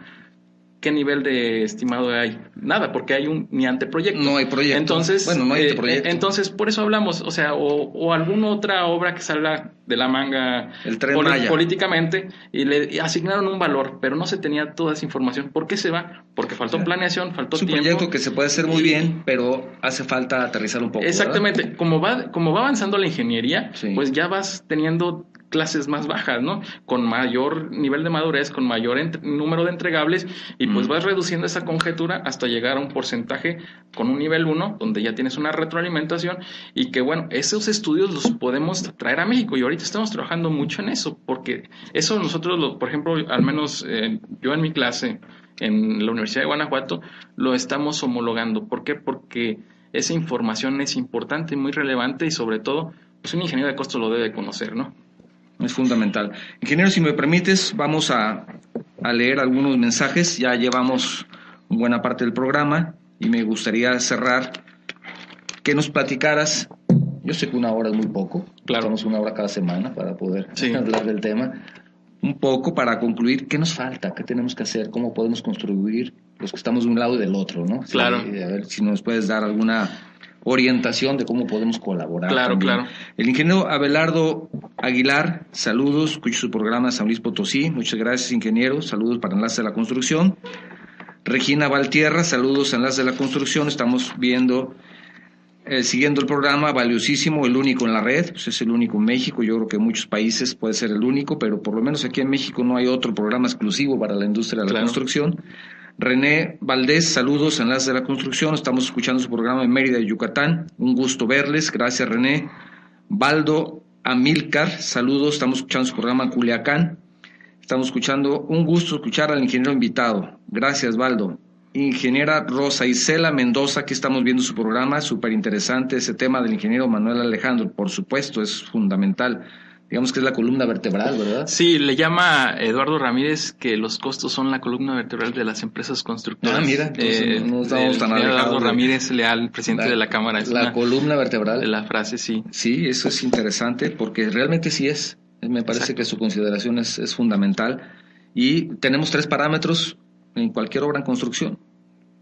¿Qué nivel de estimado hay? Nada, porque hay ni anteproyecto. No hay proyecto. Entonces, bueno, no hay anteproyecto. Entonces, por eso hablamos, o sea, o alguna otra obra que salga de la manga el Tren Maya. Políticamente, y le asignaron un valor, pero no se tenía toda esa información. ¿Por qué se va? Porque faltó planeación, faltó tiempo. Es un proyecto que se puede hacer muy bien, pero hace falta aterrizar un poco. Exactamente. ¿Verdad? Como va avanzando la ingeniería, sí, pues ya vas teniendo clases más bajas, ¿no? Con mayor nivel de madurez, con mayor número de entregables, y pues vas reduciendo esa conjetura hasta llegar a un porcentaje con un nivel 1, donde ya tienes una retroalimentación, y que bueno, esos estudios los podemos traer a México, y ahorita estamos trabajando mucho en eso, porque eso nosotros, por ejemplo, al menos yo en mi clase en la Universidad de Guanajuato, lo estamos homologando. ¿Por qué? Porque esa información es importante, muy relevante, y sobre todo, pues un ingeniero de costos lo debe conocer, ¿no? Es fundamental. Ingeniero, si me permites, vamos a leer algunos mensajes. Ya llevamos buena parte del programa y me gustaría cerrar que nos platicaras. Yo sé que una hora es muy poco. Claro. Estamos una hora cada semana para poder hablar del tema. Un poco para concluir, ¿qué nos falta? ¿Qué tenemos que hacer? ¿Cómo podemos construir los que estamos de un lado y del otro, ¿no? Claro. Sí, a ver si nos puedes dar alguna orientación de cómo podemos colaborar. Claro, también. claro. El ingeniero Abelardo Aguilar, saludos, escucho su programa San Luis Potosí, muchas gracias, ingeniero, saludos para Enlace de la Construcción. Regina Valtierra, saludos a Enlace de la Construcción, estamos viendo, siguiendo el programa, valiosísimo, el único en la red, pues es el único en México, yo creo que en muchos países puede ser el único, pero por lo menos aquí en México no hay otro programa exclusivo para la industria de la construcción. René Valdés, saludos, Enlace de la Construcción, estamos escuchando su programa en Mérida, Yucatán, un gusto verles, gracias René. Baldo Amílcar, saludos, estamos escuchando su programa en Culiacán, estamos escuchando, un gusto escuchar al ingeniero invitado, gracias Baldo. Ingeniera Rosa Isela Mendoza, aquí estamos viendo su programa, súper interesante ese tema del ingeniero Manuel Alejandro, por supuesto, es fundamental. Digamos que es la columna vertebral, ¿verdad? Sí, le llama Eduardo Ramírez que los costos son la columna vertebral de las empresas constructoras. Ah, mira, no estamos tan alejados. Eduardo Ramírez Leal, presidente de la Cámara. Es la columna vertebral. De la frase, sí. Sí, eso es interesante porque realmente sí es. Me parece Exacto. Que su consideración es fundamental. Y tenemos 3 parámetros en cualquier obra en construcción.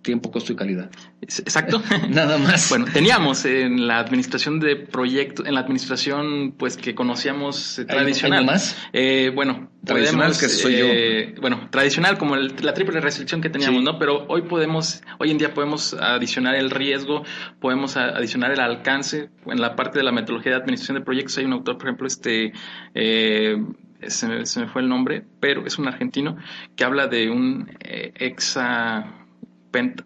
tiempo, costo y calidad. Exacto. Nada más. Bueno, teníamos en la administración de proyectos, en la administración pues que conocíamos tradicional. ¿Hay más? Bueno, tradicional podemos, que soy yo. Bueno, tradicional como la triple restricción que teníamos, sí, ¿no? Pero hoy en día podemos adicionar el riesgo, podemos adicionar el alcance. En la parte de la metodología de administración de proyectos hay un autor, por ejemplo, se me fue el nombre, pero es un argentino que habla de un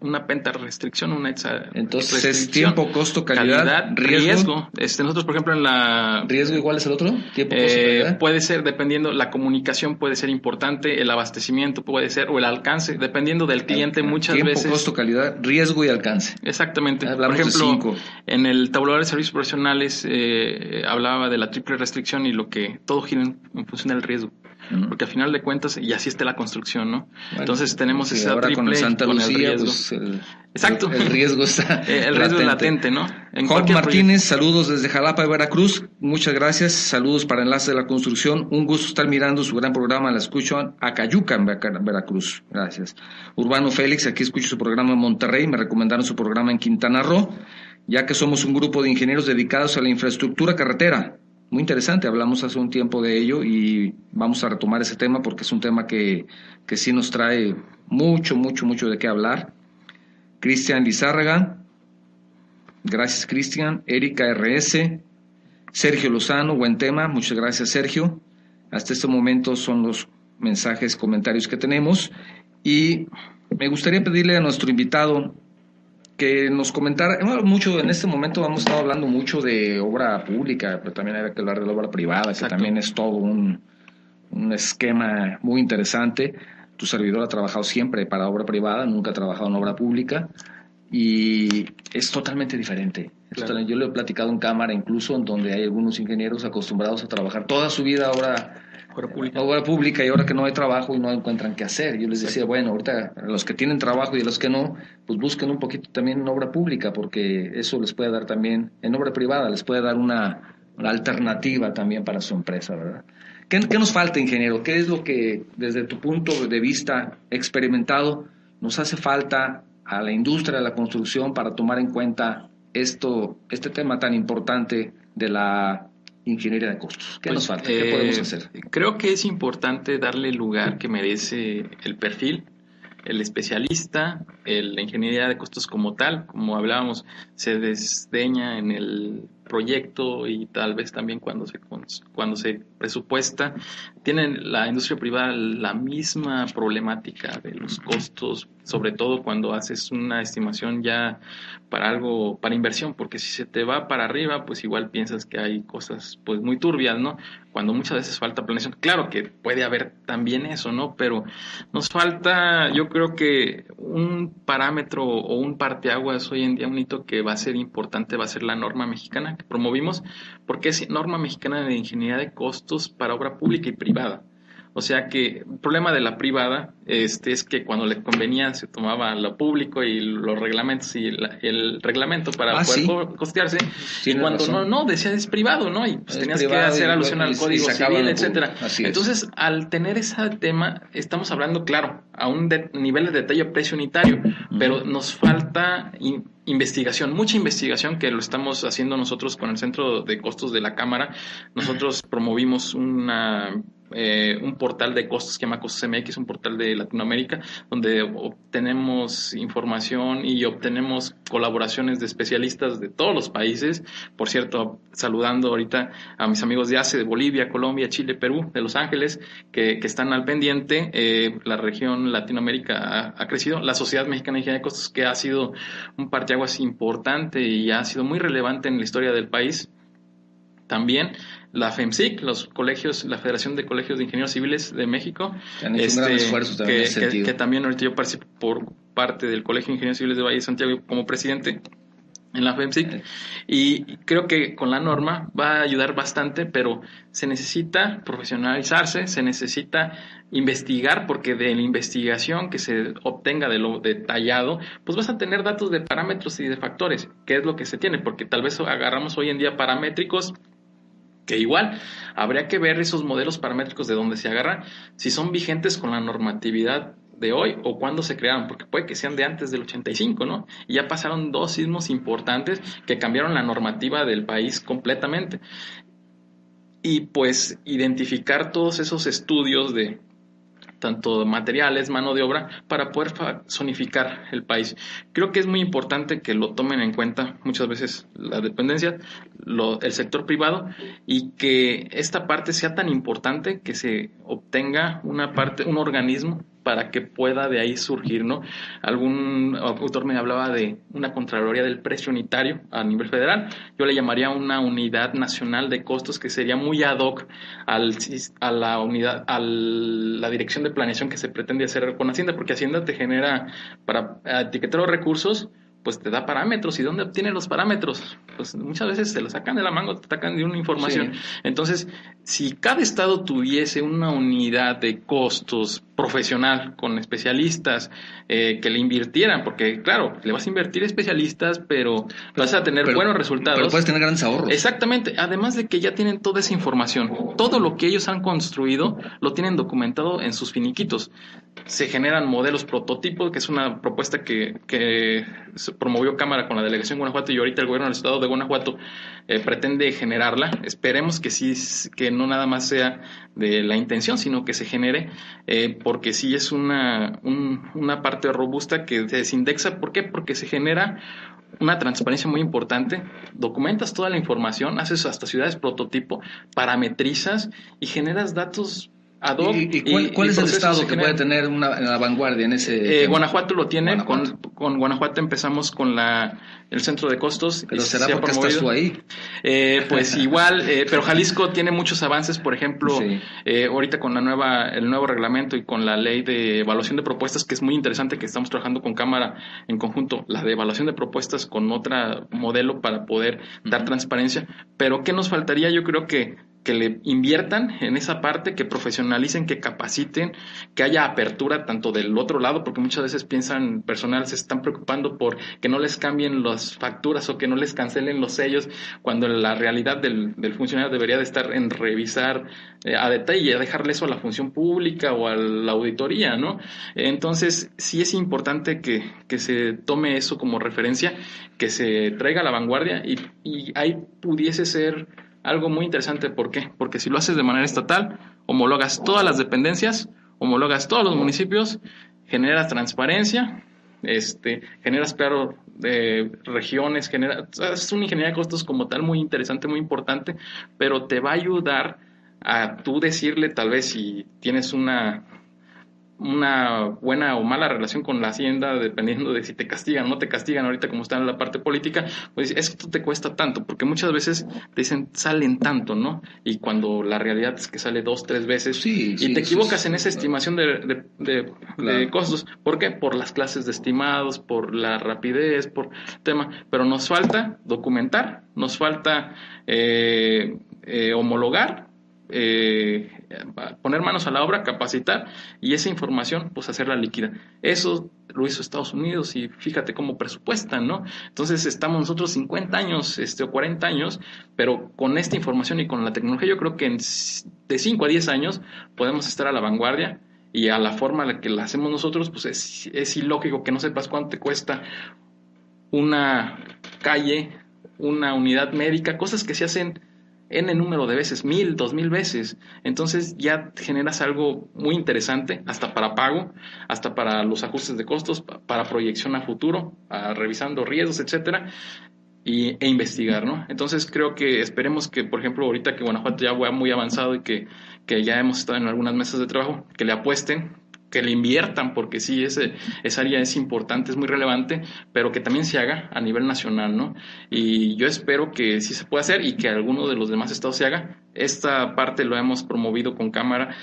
una pentarestricción, una entonces es tiempo, costo, calidad, riesgo. Nosotros, por ejemplo, en la... ¿Riesgo igual es el otro? ¿Tiempo, costo, calidad? Puede ser, dependiendo, la comunicación puede ser importante, el abastecimiento puede ser, o el alcance, dependiendo del cliente muchas tiempo, veces. Tiempo, costo, calidad, riesgo y alcance. Exactamente. Hablamos por ejemplo, de 5. En el tabulador de servicios profesionales hablaba de la triple restricción y todo gira en función del riesgo. Porque al final de cuentas, y así está la construcción, ¿no? Bueno, entonces tenemos esa ahora triple con el Santa Lucía, con el riesgo. Pues exacto. El riesgo está el riesgo es latente, ¿no? Juan Martínez, saludos desde Jalapa, Veracruz. Muchas gracias. Saludos para Enlace de la Construcción. Un gusto estar mirando su gran programa. La escucho a Cayuca, en Veracruz. Gracias. Urbano Félix, aquí escucho su programa en Monterrey. Me recomendaron su programa en Quintana Roo, ya que somos un grupo de ingenieros dedicados a la infraestructura carretera. Muy interesante, hablamos hace un tiempo de ello y vamos a retomar ese tema porque es un tema que sí nos trae mucho de qué hablar. Cristian Lizárraga, gracias Cristian. Erika RS, Sergio Lozano, buen tema, muchas gracias Sergio. Hasta este momento son los mensajes, comentarios que tenemos y me gustaría pedirle a nuestro invitado que nos comentara, mucho en este momento hemos estado hablando mucho de obra pública, pero también hay que hablar de la obra privada, exacto, que también es todo un esquema muy interesante. Tu servidor ha trabajado siempre para obra privada, nunca ha trabajado en obra pública y es totalmente diferente. Claro. Yo lo he platicado en cámara incluso, en donde hay algunos ingenieros acostumbrados a trabajar toda su vida obra pública y ahora que no hay trabajo y no encuentran qué hacer. Yo les decía, bueno, ahorita a los que tienen trabajo y a los que no, pues busquen un poquito también en obra pública porque eso les puede dar también, en obra privada les puede dar una alternativa también para su empresa, ¿verdad? ¿Qué nos falta, ingeniero? ¿Qué es lo que desde tu punto de vista experimentado nos hace falta a la industria de la construcción para tomar en cuenta este tema tan importante de la ingeniería de costos? ¿Qué nos falta? ¿Qué podemos hacer? Creo que es importante darle el lugar que merece el perfil, el especialista, la ingeniería de costos como tal, como hablábamos, se desdeña en el proyecto y tal vez también cuando se presupuesta. Tienen la industria privada la misma problemática de los costos, sobre todo cuando haces una estimación ya para inversión, porque si se te va para arriba, pues igual piensas que hay cosas pues muy turbias, ¿no? Cuando muchas veces falta planeación. Claro que puede haber también eso, ¿no? Pero nos falta, yo creo que un parámetro o un parteaguas hoy en día, un hito que va a ser importante, va a ser la norma mexicana que promovimos, porque es norma mexicana de ingeniería de costos para obra pública y privada. O sea que el problema de la privada es que cuando le convenía se tomaba lo público y los reglamentos y el reglamento para poder costearse. Y cuando no, decía es privado, ¿no? Y pues tenías que hacer alusión al Código Civil, etcétera. Entonces, al tener ese tema, estamos hablando, claro, a un nivel de detalle precio unitario, pero nos falta investigación, mucha investigación que lo estamos haciendo nosotros con el Centro de Costos de la Cámara. Nosotros promovimos un portal de costos que se llama Costos MX, un portal de Latinoamérica, donde obtenemos información y obtenemos colaboraciones de especialistas de todos los países. Por cierto, saludando ahorita a mis amigos de ACE, de Bolivia, Colombia, Chile, Perú, de Los Ángeles, que están al pendiente. La región Latinoamérica ha crecido. La Sociedad Mexicana de Ingeniería de Costos, que ha sido un parteaguas importante y ha sido muy relevante en la historia del país. También la FEMSIC, los colegios, la Federación de Colegios de Ingenieros Civiles de México, han hecho un gran esfuerzo también en ese sentido. Que también ahorita yo participo por parte del Colegio de Ingenieros Civiles de Valle de Santiago como presidente en la FEMSIC, y creo que con la norma va a ayudar bastante, pero se necesita profesionalizarse, se necesita investigar, porque de la investigación que se obtenga de lo detallado, pues vas a tener datos de parámetros y de factores, que es lo que se tiene, porque tal vez agarramos hoy en día paramétricos que igual habría que ver esos modelos paramétricos de donde se agarran, si son vigentes con la normatividad de hoy o cuándo se crearon, porque puede que sean de antes del 85, ¿no? Y ya pasaron 2 sismos importantes que cambiaron la normativa del país completamente. Y pues identificar todos esos estudios de tanto materiales, mano de obra, para poder zonificar el país. Creo que es muy importante que lo tomen en cuenta muchas veces la dependencia, el sector privado, y que esta parte sea tan importante que se obtenga un organismo para que pueda de ahí surgir, ¿no? Algún autor me hablaba de una Contraloría del Precio Unitario a nivel federal. Yo le llamaría una unidad nacional de costos que sería muy ad hoc a la dirección de planeación que se pretende hacer con Hacienda, porque Hacienda te genera, para etiquetar los recursos, pues te da parámetros. ¿Y dónde obtienen los parámetros? Pues muchas veces te los sacan de la manga, te sacan de una información. Sí. Entonces, si cada estado tuviese una unidad de costos profesional con especialistas que le invirtieran, porque claro, le vas a invertir especialistas, pero vas a tener buenos resultados. Pero puedes tener grandes ahorros. Exactamente, además de que ya tienen toda esa información, todo lo que ellos han construido lo tienen documentado en sus finiquitos. Se generan modelos prototipos, que es una propuesta que promovió Cámara con la Delegación de Guanajuato, y ahorita el gobierno del estado de Guanajuato pretende generarla. Esperemos que sí, que no nada más sea de la intención, sino que se genere, porque sí es una parte robusta que se desindexa. ¿Por qué? Porque se genera una transparencia muy importante, documentas toda la información, haces hasta ciudades prototipo, parametrizas y generas datos ad hoc. ¿Y cuál es el estado que puede tener una vanguardia en ese Guanajuato lo tiene. Con Guanajuato empezamos con el centro de costos. Pero será porque estás tú ahí. Pues igual, pero Jalisco tiene muchos avances. Por ejemplo, sí. Ahorita con el nuevo reglamento y con la ley de evaluación de propuestas, que es muy interesante, que estamos trabajando con Cámara en conjunto, la de evaluación de propuestas con otro modelo para poder dar transparencia. Pero ¿qué nos faltaría? Yo creo que le inviertan en esa parte, que profesionalicen, que capaciten, que haya apertura tanto del otro lado, porque muchas veces piensan, personal se están preocupando por que no les cambien las facturas o que no les cancelen los sellos, cuando la realidad del funcionario debería de estar en revisar a detalle, dejarle eso a la función pública o a la auditoría, ¿no? Entonces, sí es importante que se tome eso como referencia, que se traiga a la vanguardia, y ahí pudiese ser algo muy interesante. ¿Por qué? Porque si lo haces de manera estatal, homologas todas las dependencias, homologas todos los municipios, generas transparencia, generas, claro, regiones, es una ingeniería de costos como tal muy interesante, muy importante, pero te va a ayudar a tú decirle, tal vez si tienes una buena o mala relación con la Hacienda, dependiendo de si te castigan o no te castigan, ahorita como está en la parte política, pues esto te cuesta tanto, porque muchas veces te dicen salen tanto, ¿no? Y cuando la realidad es que sale 2, 3 veces, sí, y te equivocas en esa estimación de costos. ¿Por qué? Por las clases de estimados, por la rapidez, por tema, pero nos falta documentar, nos falta homologar, poner manos a la obra, capacitar, y esa información pues hacerla líquida. Eso lo hizo Estados Unidos, y fíjate cómo presupuestan, ¿no? Entonces estamos nosotros 50 años o 40 años, pero con esta información y con la tecnología yo creo que de 5 a 10 años podemos estar a la vanguardia, y a la forma en la que la hacemos nosotros pues es ilógico que no sepas cuánto te cuesta una calle, una unidad médica, cosas que se hacen N número de veces, 1000, 2000 veces. Entonces ya generas algo muy interesante, hasta para pago, hasta para los ajustes de costos, para proyección a futuro, revisando riesgos, etcétera, e investigar, ¿no? Entonces creo que esperemos que, por ejemplo, ahorita que Guanajuato ya va muy avanzado y que ya hemos estado en algunas mesas de trabajo, que le apuesten, que le inviertan, porque sí, esa área es importante, es muy relevante, pero que también se haga a nivel nacional, ¿no? Y yo espero que sí se pueda hacer, y que alguno de los demás estados se haga. Esta parte lo hemos promovido con Cámara,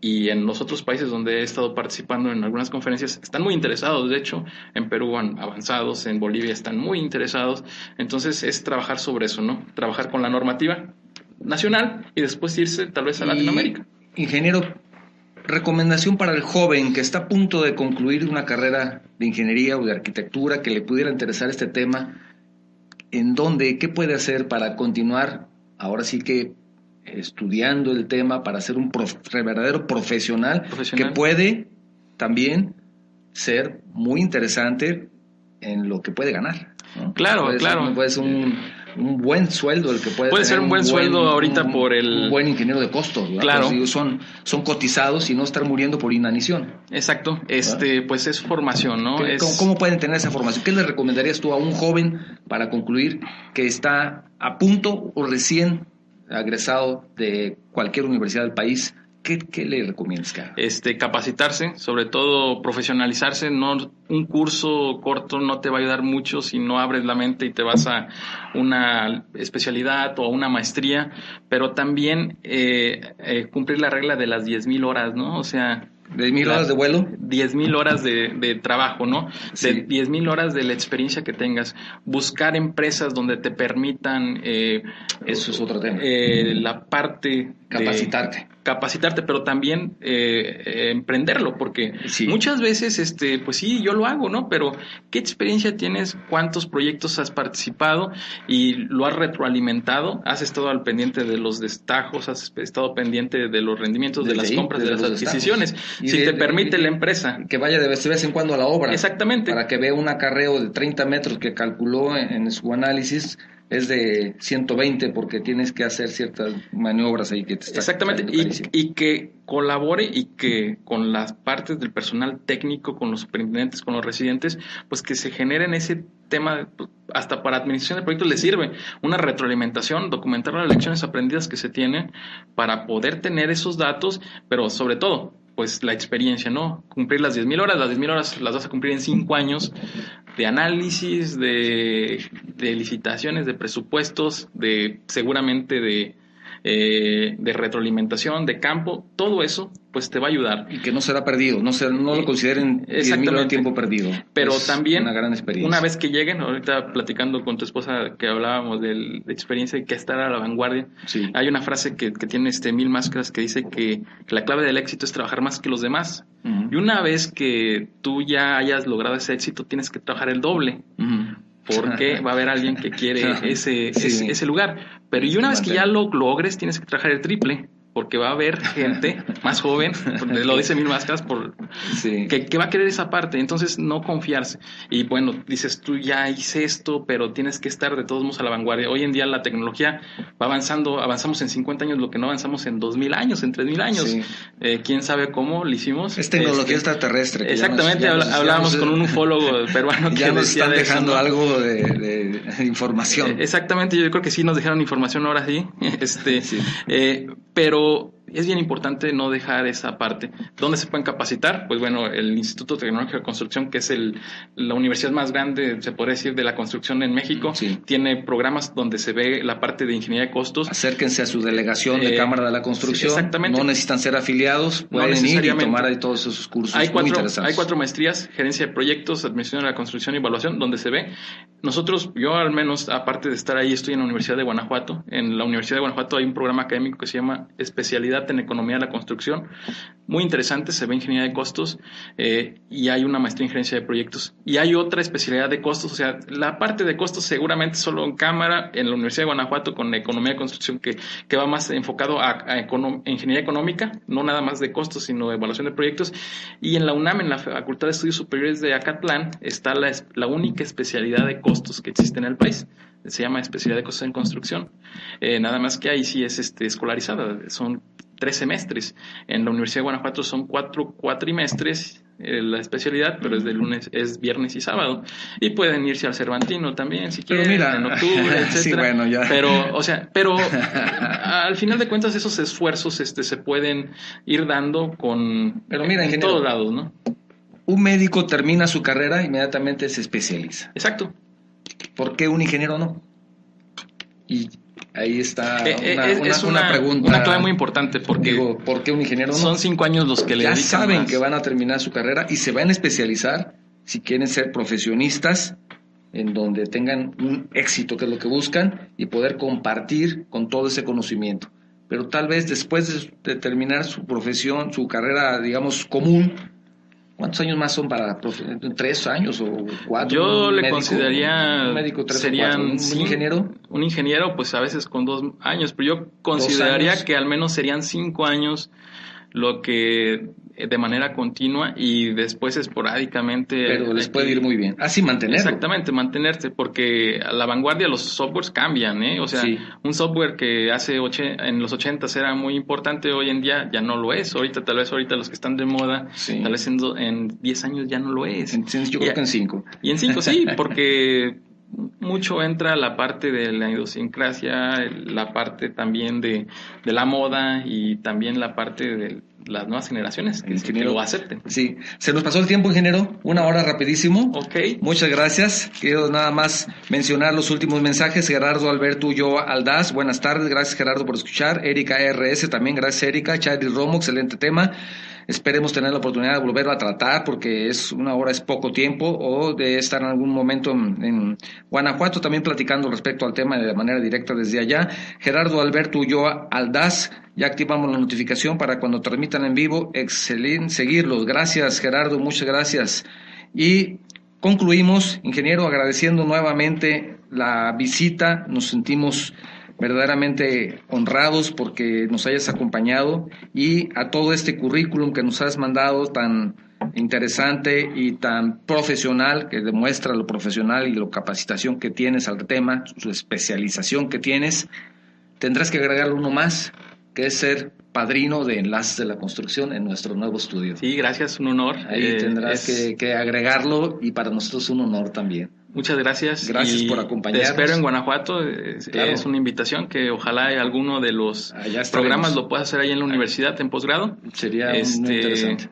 y en los otros países donde he estado participando en algunas conferencias están muy interesados. De hecho, en Perú han avanzados, en Bolivia están muy interesados. Entonces es trabajar sobre eso, ¿no? Trabajar con la normativa nacional y después irse tal vez a Latinoamérica. Ingeniero, recomendación para el joven que está a punto de concluir una carrera de ingeniería o de arquitectura, que le pudiera interesar este tema, ¿en dónde? ¿Qué puede hacer para continuar, ahora sí que estudiando el tema, para ser un verdadero profesional que puede también ser muy interesante en lo que puede ganar, ¿no? Claro. Puede ser un buen sueldo el que puede ser un buen sueldo ahorita por un buen ingeniero de costos, ¿verdad? Claro. Pues son cotizados y no estar muriendo por inanición. Exacto. Pues es formación, ¿no? ¿Cómo pueden tener esa formación? ¿Qué le recomendarías tú a un joven para concluir que está a punto o recién egresado de cualquier universidad del país? ¿Qué le recomiendas que haga? Capacitarse, sobre todo profesionalizarse. No, un curso corto no te va a ayudar mucho si no abres la mente y te vas a una especialidad o a una maestría, pero también cumplir la regla de las 10,000 horas, ¿no? O sea, ¿10,000 horas de vuelo? 10,000 horas de trabajo, ¿no? Sí. 10,000 horas de la experiencia que tengas. Buscar empresas donde te permitan... eso es otro tema. La parte... Capacitarte, pero también emprenderlo, porque muchas veces, pues sí, yo lo hago, ¿no? Pero ¿qué experiencia tienes? ¿Cuántos proyectos has participado y lo has retroalimentado? ¿Has estado al pendiente de los destajos? ¿Has estado pendiente de los rendimientos, de las compras, de las adquisiciones? Si te permite la empresa. Que vaya de vez en cuando a la obra. Exactamente. Para que vea un acarreo de 30 metros que calculó en su análisis, es de 120 porque tienes que hacer ciertas maniobras ahí que te están... Exactamente, y que colabore y que con las partes del personal técnico, con los superintendentes, con los residentes, pues que se generen ese tema, hasta para administración de proyectos les sirve una retroalimentación, documentar las lecciones aprendidas que se tienen para poder tener esos datos, pero sobre todo, pues la experiencia, ¿no? Cumplir las 10,000 horas, las 10,000 horas las vas a cumplir en 5 años de análisis, de licitaciones, de presupuestos, seguramente de retroalimentación, de campo, todo eso pues te va a ayudar. Y que no será perdido, no lo consideren 10,000 horas de tiempo perdido. Pero es también, una gran experiencia. Una vez que lleguen, ahorita platicando con tu esposa que hablábamos de experiencia y que estar a la vanguardia, sí. Hay una frase que tiene 1000 máscaras que dice que la clave del éxito es trabajar más que los demás. Uh-huh. Y una vez que tú ya hayas logrado ese éxito, tienes que trabajar el doble. Uh-huh. Porque va a haber alguien que quiere ese lugar. Pero y una vez que ya lo logres, tienes que trabajar el triple, porque va a haber gente más joven, lo dice 1000 máscaras, que va a querer esa parte. Entonces, no confiarse. Y bueno, dices, tú ya hice esto, pero tienes que estar de todos modos a la vanguardia. Hoy en día la tecnología va avanzando, avanzamos en 50 años lo que no avanzamos en 2,000 años, en 3,000 años. Sí. ¿Quién sabe cómo lo hicimos? Es tecnología extraterrestre. Exactamente, hablábamos con un ufólogo peruano que ya nos decía están dejando eso, ¿no? Algo de información. Exactamente, yo creo que sí nos dejaron información ahora sí. Sí. Pero es bien importante no dejar esa parte. ¿Dónde se pueden capacitar? Pues bueno, el Instituto Tecnológico de Construcción, que es la universidad más grande, se podría decir, de la construcción en México, tiene programas donde se ve la parte de ingeniería de costos. Acérquense a su delegación de Cámara de la Construcción. Exactamente. No necesitan ser afiliados, pueden ir y tomar ahí todos esos cursos. Hay 4 maestrías, gerencia de proyectos, administración de la construcción y evaluación, donde se ve. Nosotros, yo al menos, aparte de estar ahí, estoy en la Universidad de Guanajuato. En la Universidad de Guanajuato hay un programa académico que se llama Especialidad en Economía de la Construcción. Muy interesante, se ve ingeniería de costos y hay una maestría en gerencia de proyectos. Y hay otra especialidad de costos, o sea, la parte de costos seguramente solo en Cámara, en la Universidad de Guanajuato con Economía de Construcción que va más enfocado a ingeniería económica, no nada más de costos, sino de evaluación de proyectos. Y en la UNAM, en la Facultad de Estudios Superiores de Acatlán, está la única especialidad de costos que existe en el país. Se llama especialidad de costos en construcción. Nada más que ahí sí es escolarizada, son 3 semestres. En la Universidad de Guanajuato son 4 cuatrimestres la especialidad, pero es viernes y sábado. Y pueden irse al Cervantino también, si quieren, mira, en octubre, etcétera. Sí, bueno, ya. Pero al final de cuentas esos esfuerzos se pueden ir dando en todos lados, ¿no? Un médico termina su carrera, inmediatamente se especializa. Exacto. ¿Por qué un ingeniero no? Y ahí está una pregunta. Una clave muy importante, porque ¿por qué un ingeniero no? Son 5 años los que le dedican ya saben más. Que van a terminar su carrera y se van a especializar si quieren ser profesionistas en donde tengan un éxito, que es lo que buscan, y poder compartir con todo ese conocimiento. Pero tal vez después de terminar su profesión, su carrera, digamos, común, ¿cuántos años más son para 3 años o 4? Yo le consideraría un médico 3 serían o 4. ¿Un ingeniero? Un ingeniero, pues a veces con 2 años, pero yo consideraría que al menos serían 5 años lo que de manera continua y después esporádicamente. Pero les puede ir muy bien. Así mantenerlo. Exactamente, mantenerse, porque a la vanguardia los softwares cambian, ¿eh? O sea, sí. Un software que en los 80s era muy importante, hoy en día ya no lo es. Tal vez ahorita los que están de moda, sí. Tal vez en 10 años ya no lo es. Yo creo que en 5. Y en 5 sí, porque mucho entra la parte de la idiosincrasia, la parte también de la moda y también la parte de las nuevas generaciones que lo acepten. Sí, se nos pasó el tiempo, ingeniero, 1 hora rapidísimo. Ok. Muchas gracias. Quiero nada más mencionar los últimos mensajes. Gerardo Alberto Ulloa Aldaz, buenas tardes, gracias Gerardo por escuchar. Erika RS también, gracias Erika. Charlie Romo, excelente tema. Esperemos tener la oportunidad de volverlo a tratar porque 1 hora es poco tiempo, o de estar en algún momento en Guanajuato también platicando respecto al tema de manera directa desde allá. Gerardo Alberto Ulloa Aldaz, ya activamos la notificación para cuando transmitan en vivo. Excelente seguirlos. Gracias Gerardo, muchas gracias. Y concluimos, ingeniero, agradeciendo nuevamente la visita. Nos sentimos verdaderamente honrados porque nos hayas acompañado, y a todo este currículum que nos has mandado tan interesante y tan profesional, que demuestra lo profesional y la capacitación que tienes al tema, su especialización que tienes. Tendrás que agregarle uno más, que es ser padrino de Enlaces de la Construcción en nuestro nuevo estudio. Sí, gracias, un honor. Ahí tendrás que agregararlo, y para nosotros un honor también. Muchas gracias. Gracias por acompañarnos. Te espero en Guanajuato. Claro. Es una invitación que ojalá alguno de los programas lo pueda hacer ahí en la universidad en posgrado. Sería muy interesante.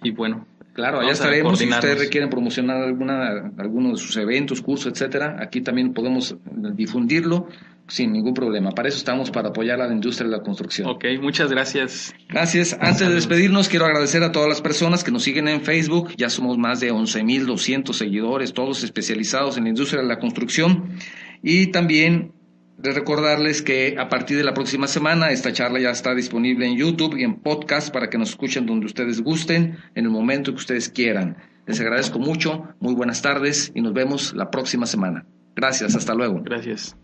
Y bueno. Claro, allá estaremos. Si ustedes requieren promocionar alguno de sus eventos, cursos, etcétera, aquí también podemos difundirlo sin ningún problema. Para eso estamos, para apoyar a la industria de la construcción. Ok, muchas gracias. Gracias. Antes de despedirnos, quiero agradecer a todas las personas que nos siguen en Facebook. Ya somos más de 11,200 seguidores, todos especializados en la industria de la construcción. Y también de recordarles que a partir de la próxima semana esta charla ya está disponible en YouTube y en podcast para que nos escuchen donde ustedes gusten, en el momento que ustedes quieran. Les agradezco mucho, muy buenas tardes y nos vemos la próxima semana. Gracias, hasta luego. Gracias.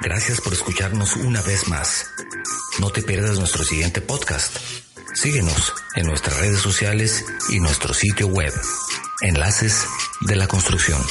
Gracias por escucharnos una vez más. No te pierdas nuestro siguiente podcast. Síguenos en nuestras redes sociales y nuestro sitio web, Enlaces de la Construcción.